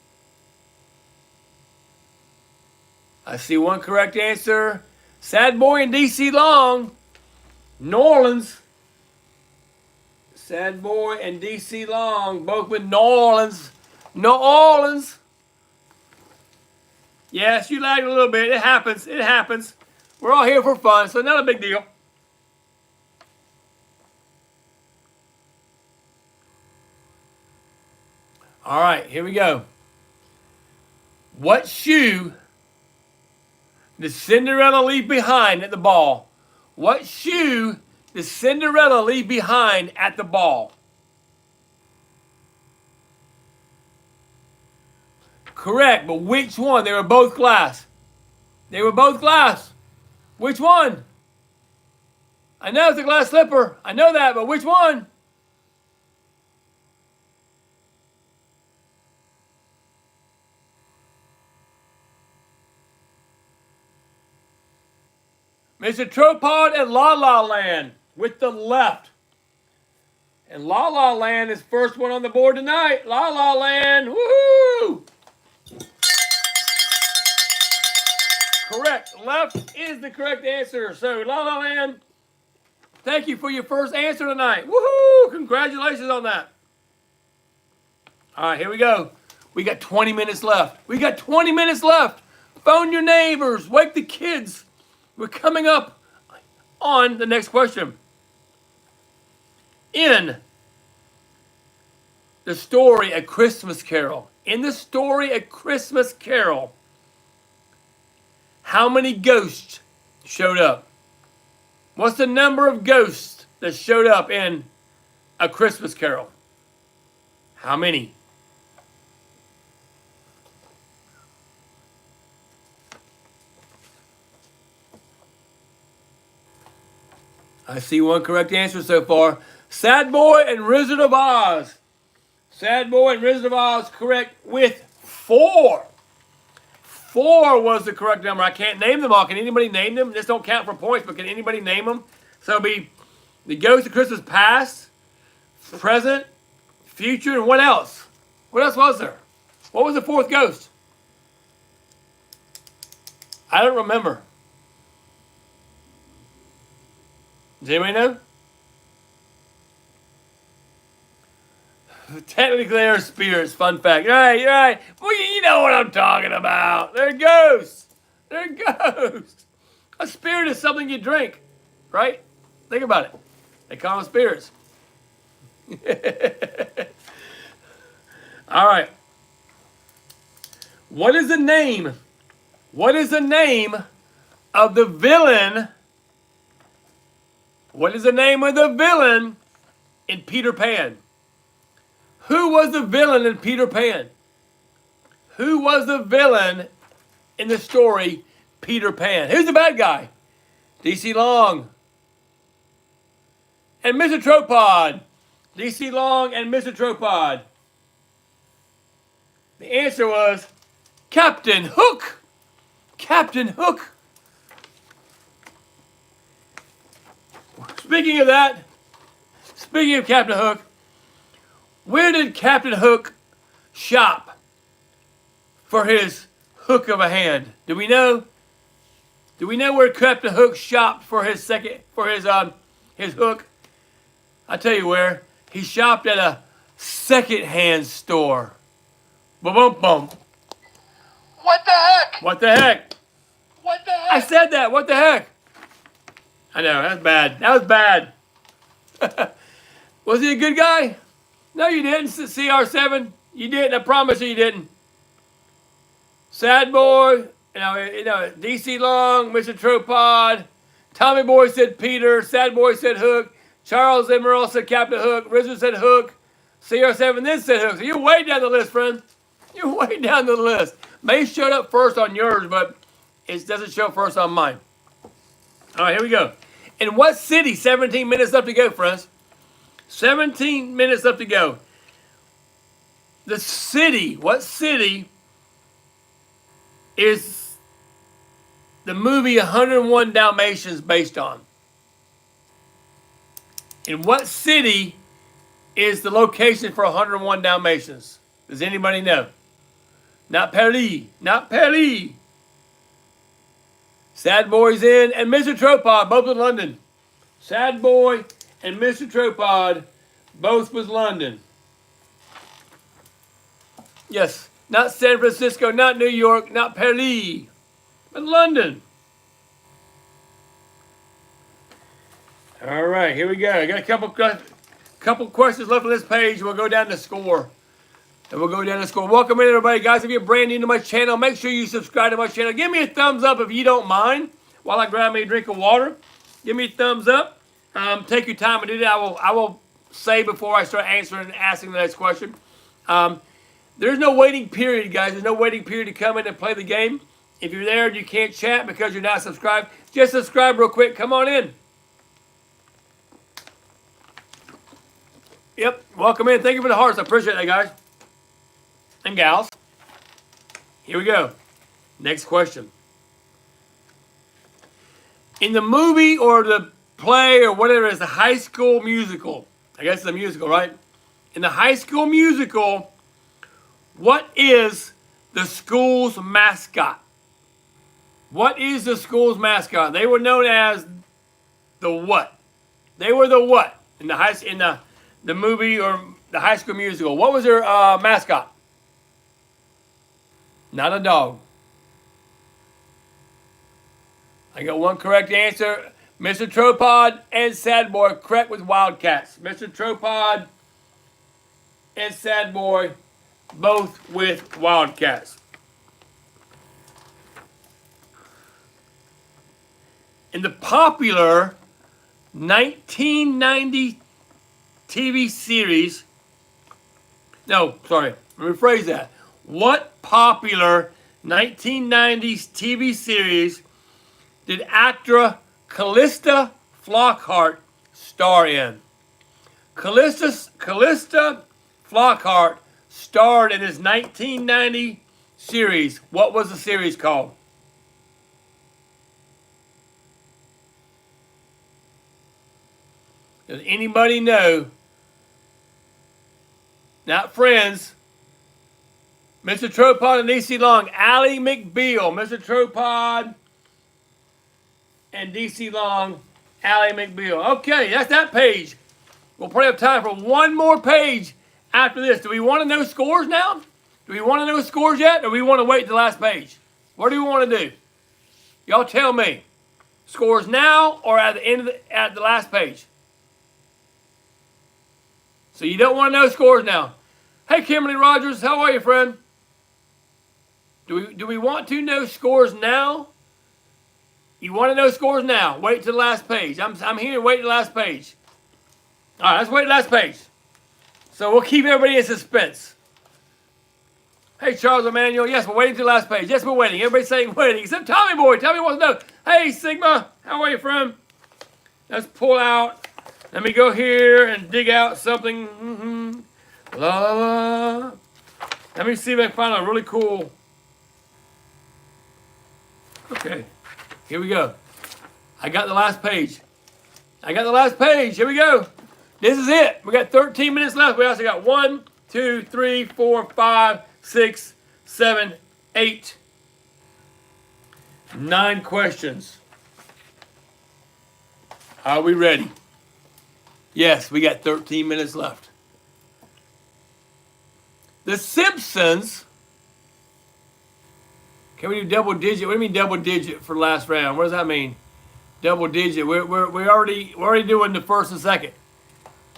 I see one correct answer. Sad Boy and DC Long. New Orleans. Sad Boy and DC Long, both with New Orleans. New Orleans. Yes, you lagged a little bit. It happens. It happens. We're all here for fun, so not a big deal. All right, here we go. What shoe did Cinderella leave behind at the ball? What shoe did Cinderella leave behind at the ball? Correct, but which one? They were both glass. They were both glass. Which one? I know it's a glass slipper. I know that, but which one? Mr. Tropod and La La Land with the left. And La La Land is first one on the board tonight. La La Land, woohoo! Correct. Left is the correct answer. So La La Land, thank you for your first answer tonight. Woohoo! Congratulations on that. All right, here we go. We got 20 minutes left. We got 20 minutes left. Phone your neighbors. Wake the kids. We're coming up on the next question. In the story A Christmas Carol, how many ghosts showed up? What's the number of ghosts that showed up in A Christmas Carol? How many? I see one correct answer so far. Sad Boy and Wizard of Oz. Sad Boy and Wizard of Oz correct with 4. 4 was the correct number. I can't name them all. Can anybody name them? This don't count for points, but can anybody name them? So it'll be the Ghost of Christmas Past, Present, Future, and what else? What else was there? What was the 4th ghost? I don't remember. Does anybody know? Technically, they're spirits. Fun fact. Right. Well, you know what I'm talking about. They're ghosts. They're ghosts. A spirit is something you drink, right? Think about it. They call them spirits. All right. What is the name? What is the name of the villain? What is the name of the villain in Peter Pan? Who was the villain in Peter Pan? Who was the villain in the story Peter Pan? Who's the bad guy? DC Long and Mr. Tropod. DC Long and Mr. Tropod. The answer was Captain Hook. Captain Hook. Speaking of that, speaking of Captain Hook, where did Captain Hook shop for his hook of a hand? Do we know? Do we know where Captain Hook shopped for his his hook? I tell you where. He shopped at a second-hand store. Ba-bum-bum. What the heck? What the heck? What the heck? I said that. What the heck? I know, that's bad. That was bad. Was he a good guy? No, you didn't, CR7. You didn't. I promise you didn't. Sad Boy, DC Long, Mr. Tropod, Tommy Boy said Peter, Sad Boy said Hook, Charles Emerald said Captain Hook, Rizzo said Hook, CR7 then said Hook. So you're way down the list, friend. You're way down the list. May showed up first on yours, but it doesn't show first on mine. All right, here we go. In what city? 17 minutes left to go, friends. 17 minutes left to go. The city, what city is the movie 101 Dalmatians based on? In what city is the location for 101 Dalmatians? Does anybody know? Not Paris. Not Paris. Sad Boy's in, and Mr. Tropod, both in London. Sad Boy and Mr. Tropod, both was London. Yes, not San Francisco, not New York, not Paris, but London. All right, here we go. I got a couple questions left on this page. We'll go down to score. And we'll go down to score. Welcome in, everybody. Guys, if you're brand new to my channel, make sure you subscribe to my channel. Give me a thumbs up if you don't mind while I grab me a drink of water. Give me a thumbs up. Take your time and do that. I will say before I start answering and asking the next question. There's no waiting period, guys. There's no waiting period to come in and play the game. If you're there and you can't chat because you're not subscribed, just subscribe real quick. Come on in. Yep, welcome in. Thank you for the hearts. I appreciate that, guys and gals. Here we go. Next question. In the movie or the play or whatever it is, the High School Musical. I guess it's a musical, right? In the High School Musical, what is the school's mascot? What is the school's mascot? They were known as the what? They were the what in the movie or the High School Musical? What was their mascot? Not a dog. I got one correct answer. Mr. Tropod and Sad Boy correct with Wildcats. Mr. Tropod and Sad Boy both with Wildcats. In the popular 1990 TV series, no, sorry, rephrase that. What popular 1990s TV series did actor Callista Flockhart star in? Callista Flockhart starred in his 1990 series. What was the series called? Does anybody know? Not Friends. Mr. Tropod and DC Long. Ally McBeal. Mr. Tropod and DC Long. Ally McBeal. Okay, that's that page. We'll probably have time for one more page after this. Do we want to know scores now? Do we want to know scores yet? Or do we want to wait to the last page? What do we want to do? Y'all tell me. Scores now or at the end of at the last page? So you don't want to know scores now. Hey, Kimberly Rogers, how are you, friend? Do we want to know scores now? You want to know scores now? Wait till the last page. I'm here. Wait till the last page. All right, let's wait till the last page. So we'll keep everybody in suspense. Hey, Charles Emmanuel. Yes, we're waiting till the last page. Yes, we're waiting. Everybody's saying waiting. Except Tommy Boy. Tommy wants to know. Hey, Sigma. How are you, friend? Let's pull out. Let me go here and dig out something. La la la. Let me see if I can find a really cool. Okay, here we go. I got the last page. Here we go. This is it. We got 13 minutes left. We also got 1, 2, 3, 4, 5, 6, 7, 8, 9 questions. Are we ready? Yes, we got 13 minutes left. The Simpsons. Can we do double digit? What do you mean double digit for last round? What does that mean? Double digit. We're already doing the first and second.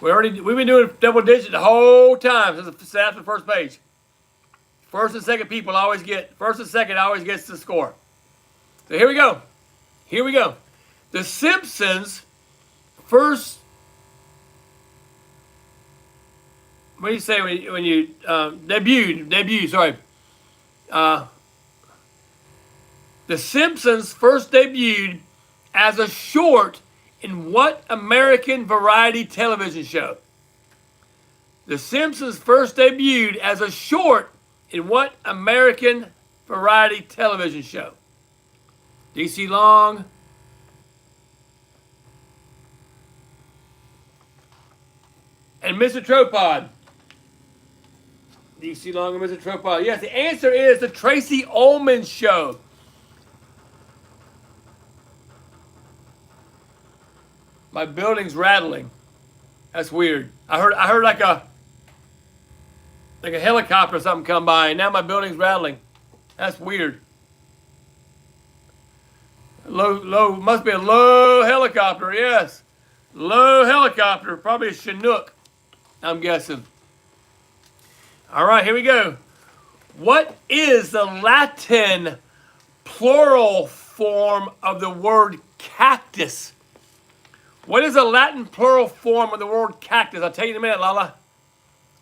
We've been doing double digit the whole time since after the first page. First and second people always get first and second always gets the score. So here we go. The Simpsons first. What do you say when you debut? Sorry. The Simpsons first debuted as a short in what American variety television show? The Simpsons first debuted as a short in what American variety television show? DC Long. And Mr. Tropod. DC Long and Mr. Tropod. Yes, the answer is the Tracy Ullman Show. My building's rattling. That's weird. I heard like a helicopter or something come by, and now my building's rattling. That's weird. Low, must be a low helicopter, yes. Low helicopter, probably a Chinook, I'm guessing. All right, here we go. What is the Latin plural form of the word cactus? What is the Latin plural form of the word cactus? I'll tell you in a minute, Lala.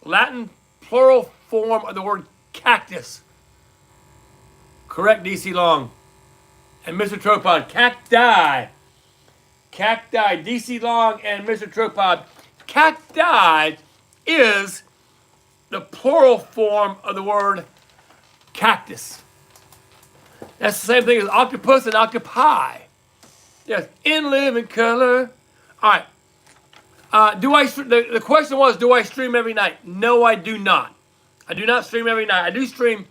Latin plural form of the word cactus. Correct, DC Long. And Mr. Tropod. Cacti. Cacti. DC Long and Mr. Tropod. Cacti is the plural form of the word cactus. That's the same thing as octopus and octopi. Yes, in living color. All right. The question was, do I stream every night? No, I do not. I do not stream every night. I do stream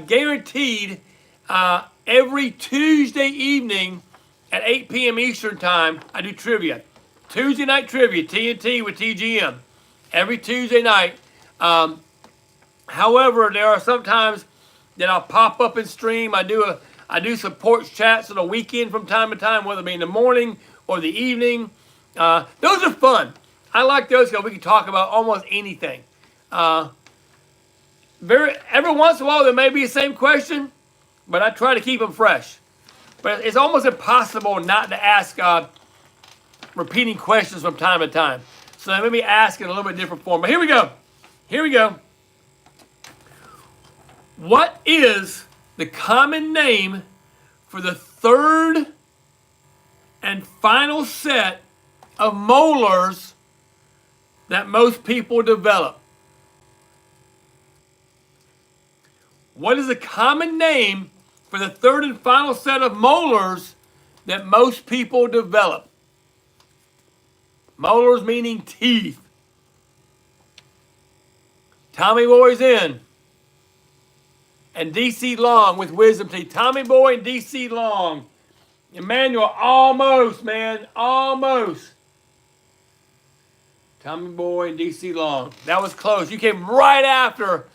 guaranteed every Tuesday evening at 8 p.m. Eastern Time. I do trivia. Tuesday night trivia, TNT with TGM. Every Tuesday night. However, there are some times that I'll pop up and stream. I do support chats on the weekend from time to time, whether it be in the morning, or the evening. Those are fun. I like those because we can talk about almost anything. Every once in a while there may be the same question, but I try to keep them fresh. But it's almost impossible not to ask repeating questions from time to time. So let me ask in a little bit different form. But here we go. Here we go. What is the common name for the third and final set of molars that most people develop? What is the common name for the third and final set of molars that most people develop? Molars meaning teeth. Tommy Boy's in. And DC Long with wisdom teeth. Tommy Boy and DC Long. Emmanuel, almost, man. Almost. Tommy Boy and DC Long. That was close. You came right after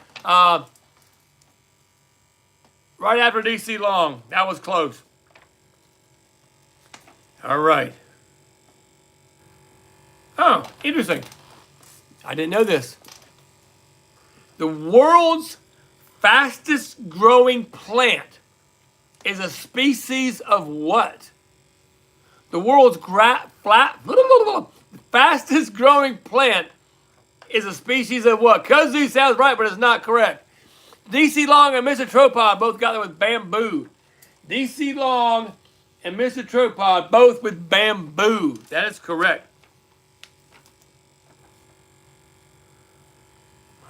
DC Long. That was close. All right. Oh, interesting. I didn't know this. The world's fastest growing plant is a species of what? The world's fastest growing plant is a species of what? Kudzu sounds right, but it's not correct. DC Long and Mr. Tropod both got it with bamboo. DC Long and Mr. Tropod both with bamboo. That is correct.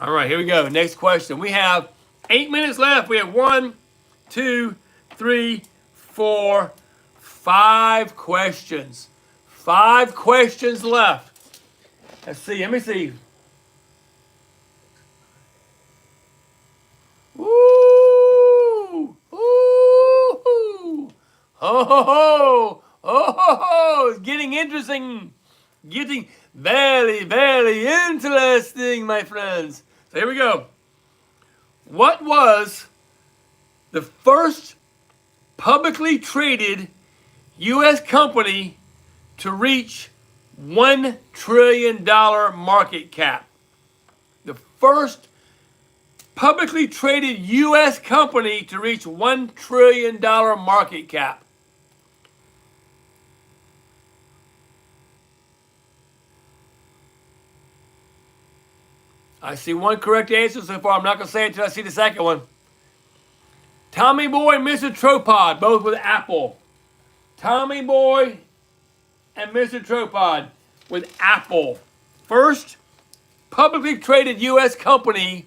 All right, here we go. Next question. We have 8 minutes left. We have 1, 2, 3, 4, 5 questions. 5 questions left. Let's see. Let me see. Woo! Ooh! Ho ho ho! Oh ho ho! It's getting interesting. Getting very, very interesting, my friends. So here we go. What was the first publicly traded U.S. company to reach $1 trillion market cap? The first publicly traded U.S. company to reach $1 trillion market cap. I see one correct answer so far. I'm not going to say it until I see the second one. Tommy Boy and Mr. Tropod, both with Apple. Tommy Boy and Mr. Tropod with Apple. First publicly traded U.S. company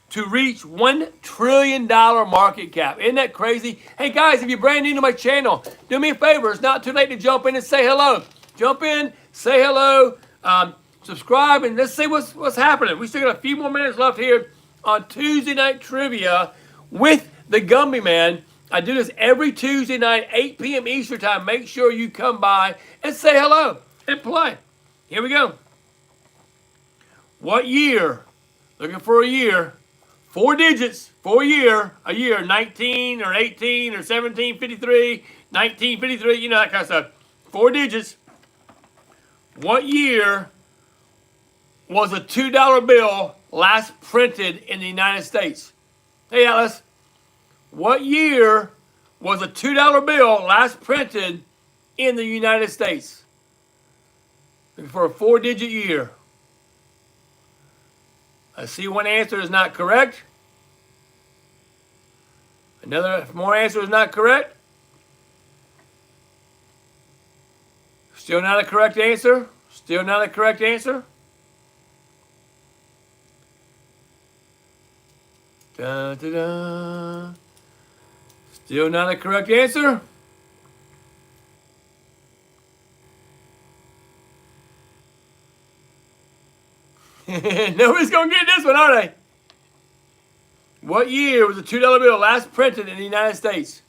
to reach $1 trillion market cap. Isn't that crazy? Hey guys, if you're brand new to my channel, do me a favor. It's not too late to jump in and say hello. Jump in, say hello, subscribe, and let's see what's happening. We still got a few more minutes left here on Tuesday Night Trivia with the Gumby Man. I do this every Tuesday night, 8 p.m. Eastern Time. Make sure you come by and say hello and play. Here we go. What year? Looking for a year. 4 digits for a year. 19 or 18 or 1753, 1953, you know, that kind of stuff. 4 digits. What year was a $2 bill last printed in the United States? Hey, Alice. What year was a $2 bill last printed in the United States? Looking for a 4-digit year. I see one answer is not correct. Another more answer is not correct. Still not a correct answer. Still not a correct answer. Da, da, da. Still not a correct answer. Nobody's going to get this one, are they? What year was a $2 bill last printed in the United States?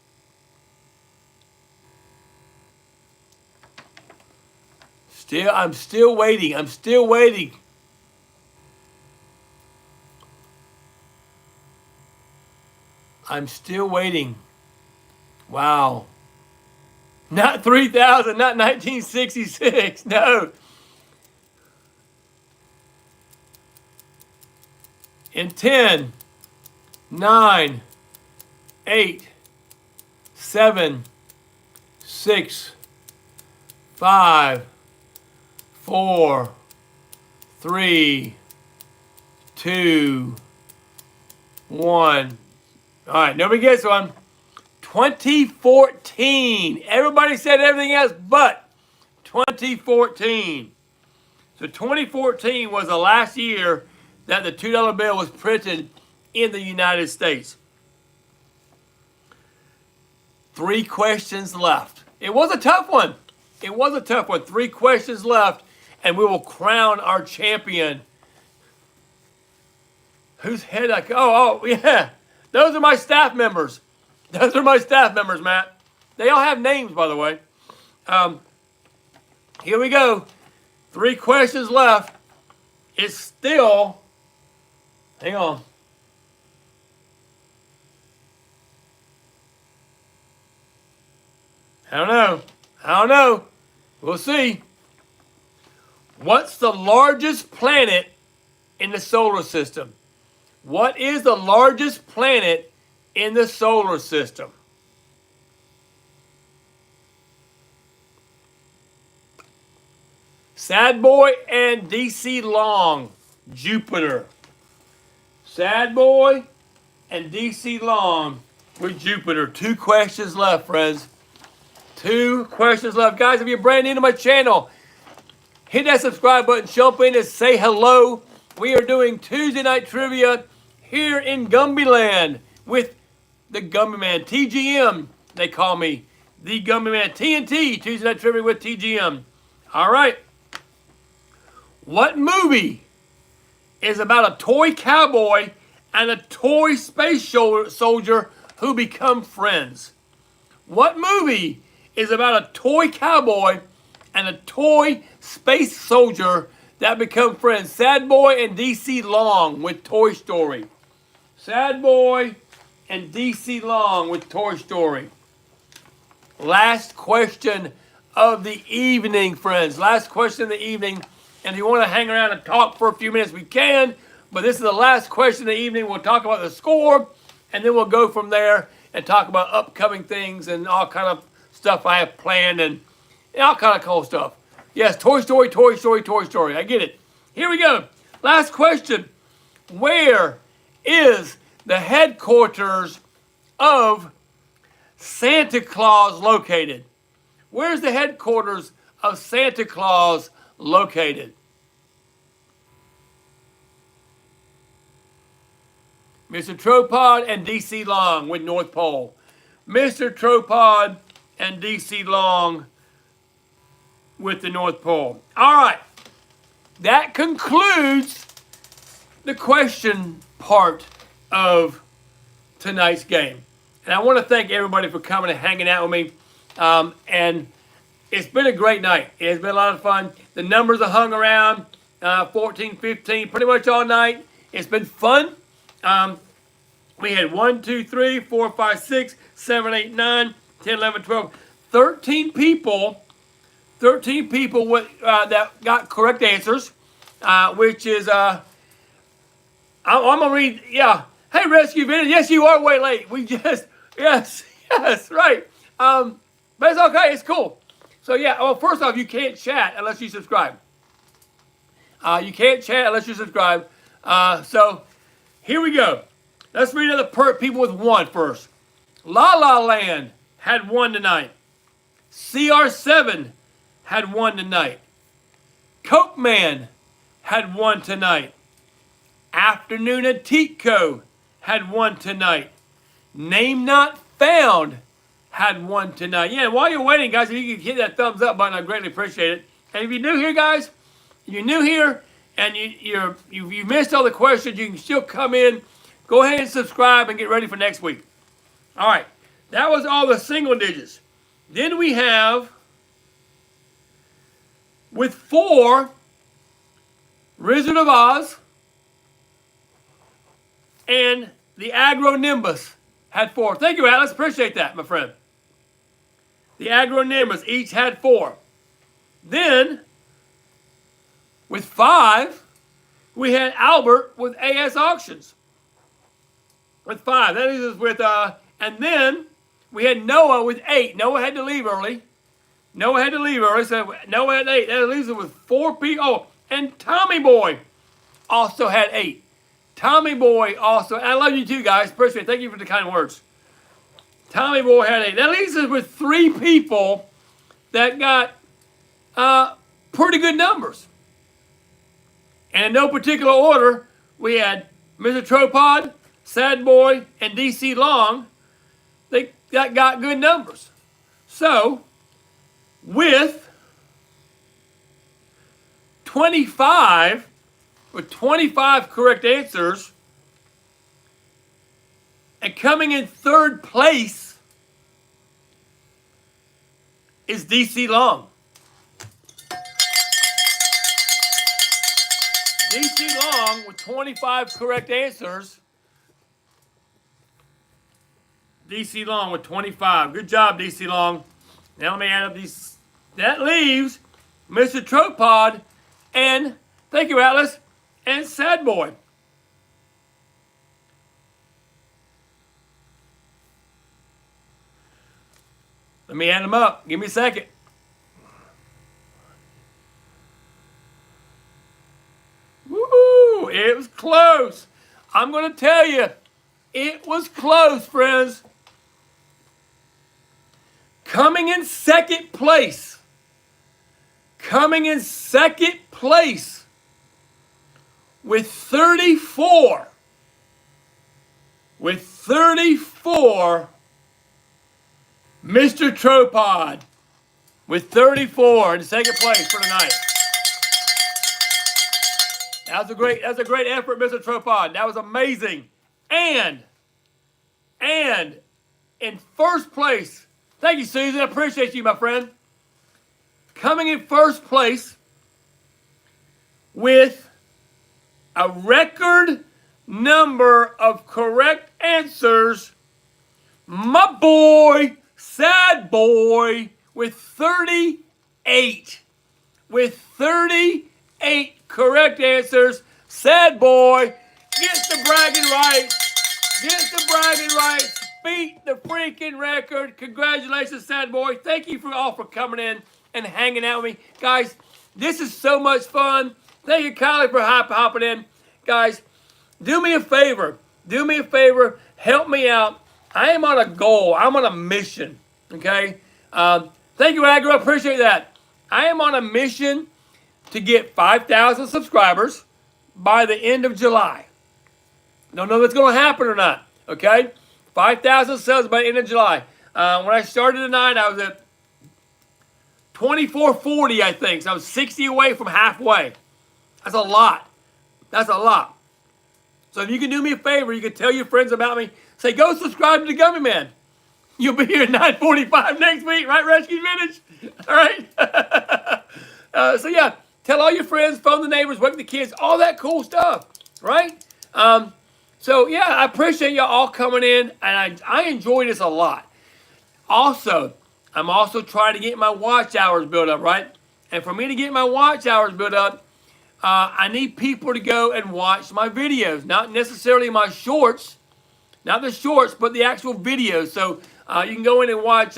I'm still waiting. I'm still waiting. I'm still waiting. Wow. Not 3,000, not 1966. No. In 10, 9, 8, 7, 6, 5, 4, 3, 2, 1. All right, nobody gets one. 2014. Everybody said everything else but 2014. So 2014 was the last year that the $2 bill was printed in the United States. 3 questions left. It was a tough one. It was a tough one. 3 questions left, and we will crown our champion. Whose head I... Oh, yeah. Those are my staff members. Those are my staff members, Matt. They all have names, by the way. Here we go. 3 questions left. It's still... Hang on. I don't know. We'll see. What's the largest planet in the solar system? What is the largest planet in the solar system? Sad Boy and DC Long, Jupiter. Sad Boy and DC Long with Jupiter. 2 questions left, friends. 2 questions left. Guys, if you're brand new to my channel, hit that subscribe button, jump in and say hello. We are doing Tuesday night trivia here in Gumby Land with the Gumby Man. TGM, they call me. The Gumby Man. TNT, Tuesday night trivia with TGM. All right. What movie is about a toy cowboy and a toy space soldier who become friends? What movie is about a toy cowboy and a toy space soldier that become friends? Sad Boy and DC Long with Toy Story. Sad Boy and DC Long with Toy Story. Last question of the evening, friends. Last question of the evening. And if you want to hang around and talk for a few minutes, we can. But this is the last question of the evening. We'll talk about the score, and then we'll go from there and talk about upcoming things and all kind of stuff I have planned and all kind of cool stuff. Yes, Toy Story, Toy Story, Toy Story. I get it. Here we go. Last question. Where is the headquarters of Santa Claus located? Where's the headquarters of Santa Claus located? Mr. Tropod and DC Long with North Pole. Mr. Tropod and DC Long with the North Pole. All right. That concludes the question part of tonight's game. And I want to thank everybody for coming and hanging out with me. And it's been a great night. It's been a lot of fun. The numbers are hung around 14, 15, pretty much all night. It's been fun. We had 1, 2, 3, 4, 5, 6, 7, 8, 9, 10, 11, 12, 13 people. 13 people with, that got correct answers, which is, I'm going to read, yeah. Hey, Rescue Vintage, yes, you are way late. We just, yes, right. But it's okay, it's cool. So, yeah, well, first off, you can't chat unless you subscribe. You can't chat unless you subscribe. So, here we go. Let's read other people with 1 first. La La Land had 1 tonight. CR7 had 1 tonight. Coke Man had 1 tonight. Afternoon at Tico had 1 tonight. Name Not Found had 1 tonight. Yeah, while you're waiting, guys, if you can hit that thumbs up button, I greatly appreciate it. And if you're new here, guys, you're new here and you missed all the questions, you can still come in. Go ahead and subscribe and get ready for next week. All right, that was all the single digits. Then we have, with 4, Wizard of Oz and the Agro Nimbus had 4. Thank you, Atlas. Appreciate that, my friend. The Agronymous each had 4. Then, with 5, we had Albert with AS Auctions. With 5. That leaves us with, and then we had Noah with 8. Noah had to leave early. So Noah had 8. That leaves us with 4 people. Oh, and Tommy Boy also had 8. Tommy Boy also, and I love you too, guys. Appreciate it. Thank you for the kind words. Tommy Boy had 8. That leaves us with 3 people that got pretty good numbers. And in no particular order, we had Mr. Tropod, Sad Boy, and DC Long. They got good numbers. So, with 25 correct answers, and coming in 3rd place is DC Long. DC Long with 25 correct answers. DC Long with 25. Good job, DC Long. Now let me add up these. That leaves Mr. Tropod and, thank you, Atlas, and Sad Boy. Let me add them up. Give me a second. Woo! It was close. I'm going to tell you, it was close, friends. Coming in second place with 34, Mr. Tropod with 34 in second place for tonight. That was a great effort, Mr. Tropod. That was amazing. And in first place, thank you, Susan. I appreciate you, my friend. Coming in first place with a record number of correct answers, my boy, Sad Boy, with 38. With 38 correct answers, Sad Boy gets the bragging rights. Beat the freaking record. Congratulations, Sad Boy. Thank you all for coming in and hanging out with me. Guys, this is so much fun. Thank you, Kylie, for hopping in. Guys, do me a favor. Help me out. I am on a goal. I'm on a mission. Okay? Thank you, Agro. I appreciate that. I am on a mission to get 5,000 subscribers by the end of July. Don't know if it's going to happen or not. Okay? 5,000 subs by the end of July. When I started tonight, I was at 2440, I think. So I was 60 away from halfway. That's a lot. So if you can do me a favor, you can tell your friends about me. Say, go subscribe to the Gummy Man. You'll be here at 9:45 next week, right, Rescue Vintage? All right? So yeah, tell all your friends, phone the neighbors, wake the kids, all that cool stuff, right? So yeah, I appreciate y'all all coming in, and I enjoy this a lot. Also, I'm also trying to get my watch hours built up, right? And for me to get my watch hours built up, I need people to go and watch my videos, not necessarily my shorts, not the shorts, but the actual videos. So you can go in and watch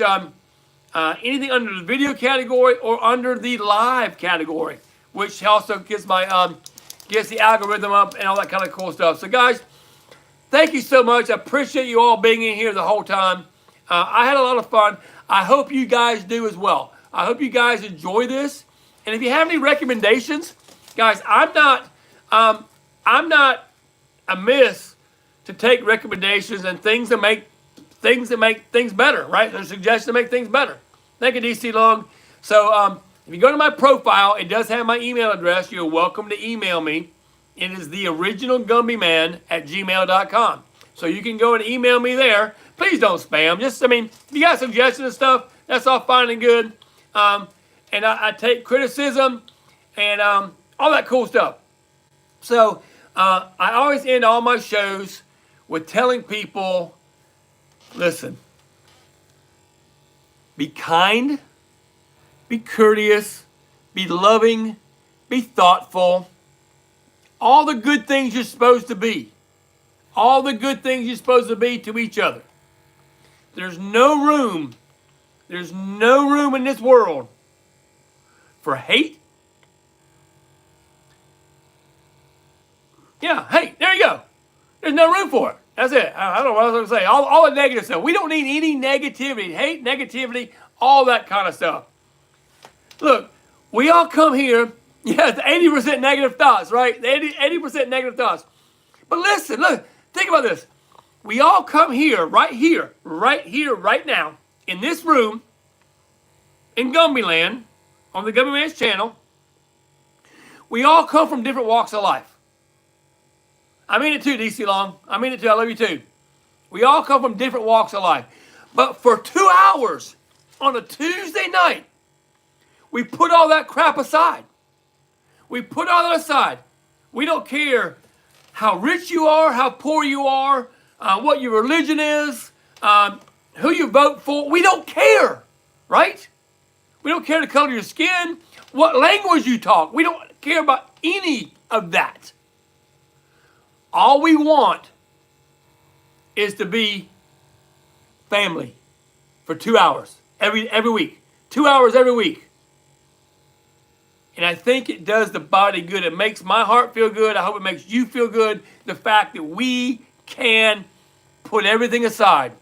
anything under the video category or under the live category, which also gets my gets the algorithm up and all that kind of cool stuff. So guys, thank you so much. I appreciate you all being in here the whole time. I had a lot of fun. I hope you guys do as well. I hope you guys enjoy this. And if you have any recommendations, guys, I'm not amiss to take recommendations and things that make things better, right? There's suggestions to make things better. Thank you, DC Long. So if you go to my profile, it does have my email address. You're welcome to email me. It is theoriginalgumbyman@gmail.com. So you can go and email me there. Please don't spam. Just, if you got suggestions and stuff, that's all fine and good. And I take criticism and all that cool stuff. So I always end all my shows with telling people, listen, Be kind, be courteous, be loving, be thoughtful. All the good things you're supposed to be. All the good things you're supposed to be to each other. There's no room in this world for hate. Yeah, hey, there you go. There's no room for it. That's it. I don't know what I was going to say. All the negative stuff. We don't need any negativity, hate, negativity, all that kind of stuff. Look, we all come here, yeah, it's 80% negative thoughts, right? 80% negative thoughts. But listen, look, think about this. We all come here, right now, in this room, in Gumby Land, on the Gumby Man's channel. We all come from different walks of life. I mean it too, DC Long. I mean it too. I love you too. We all come from different walks of life. But for 2 hours on a Tuesday night, we put all that crap aside. We put all that aside. We don't care how rich you are, how poor you are, what your religion is, who you vote for. We don't care, right? We don't care the color of your skin, what language you talk. We don't care about any of that. All we want is to be family for 2 hours every week. 2 hours every week. And I think it does the body good. It makes my heart feel good. I hope it makes you feel good. The fact that we can put everything aside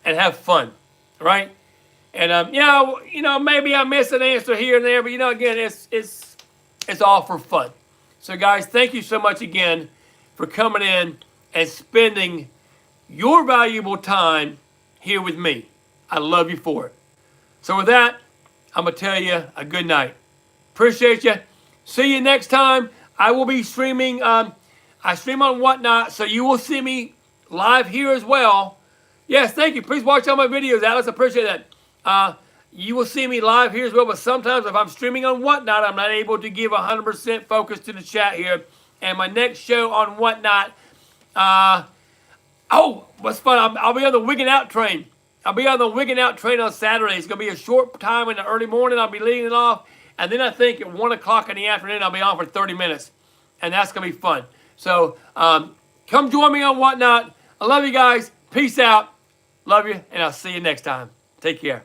and have fun, right? And maybe I miss an answer here and there, but again, it's all for fun. So guys, thank you so much again for coming in and spending your valuable time here with me. I love you for it. So with that, I'm going to tell you a good night. Appreciate you. See you next time. I will be streaming. I stream on Whatnot, so you will see me live here as well. Yes, thank you. Please watch all my videos, Alice. I appreciate that. You will see me live here as well, but sometimes if I'm streaming on Whatnot, I'm not able to give 100% focus to the chat here. And my next show on Whatnot, what's fun, I'll be on the Wigging Out train. I'll be on the Wigging Out train on Saturday. It's going to be a short time in the early morning. I'll be leading it off. And then I think at 1 o'clock in the afternoon, I'll be on for 30 minutes. And that's going to be fun. So come join me on Whatnot. I love you guys. Peace out. Love you. And I'll see you next time. Take care.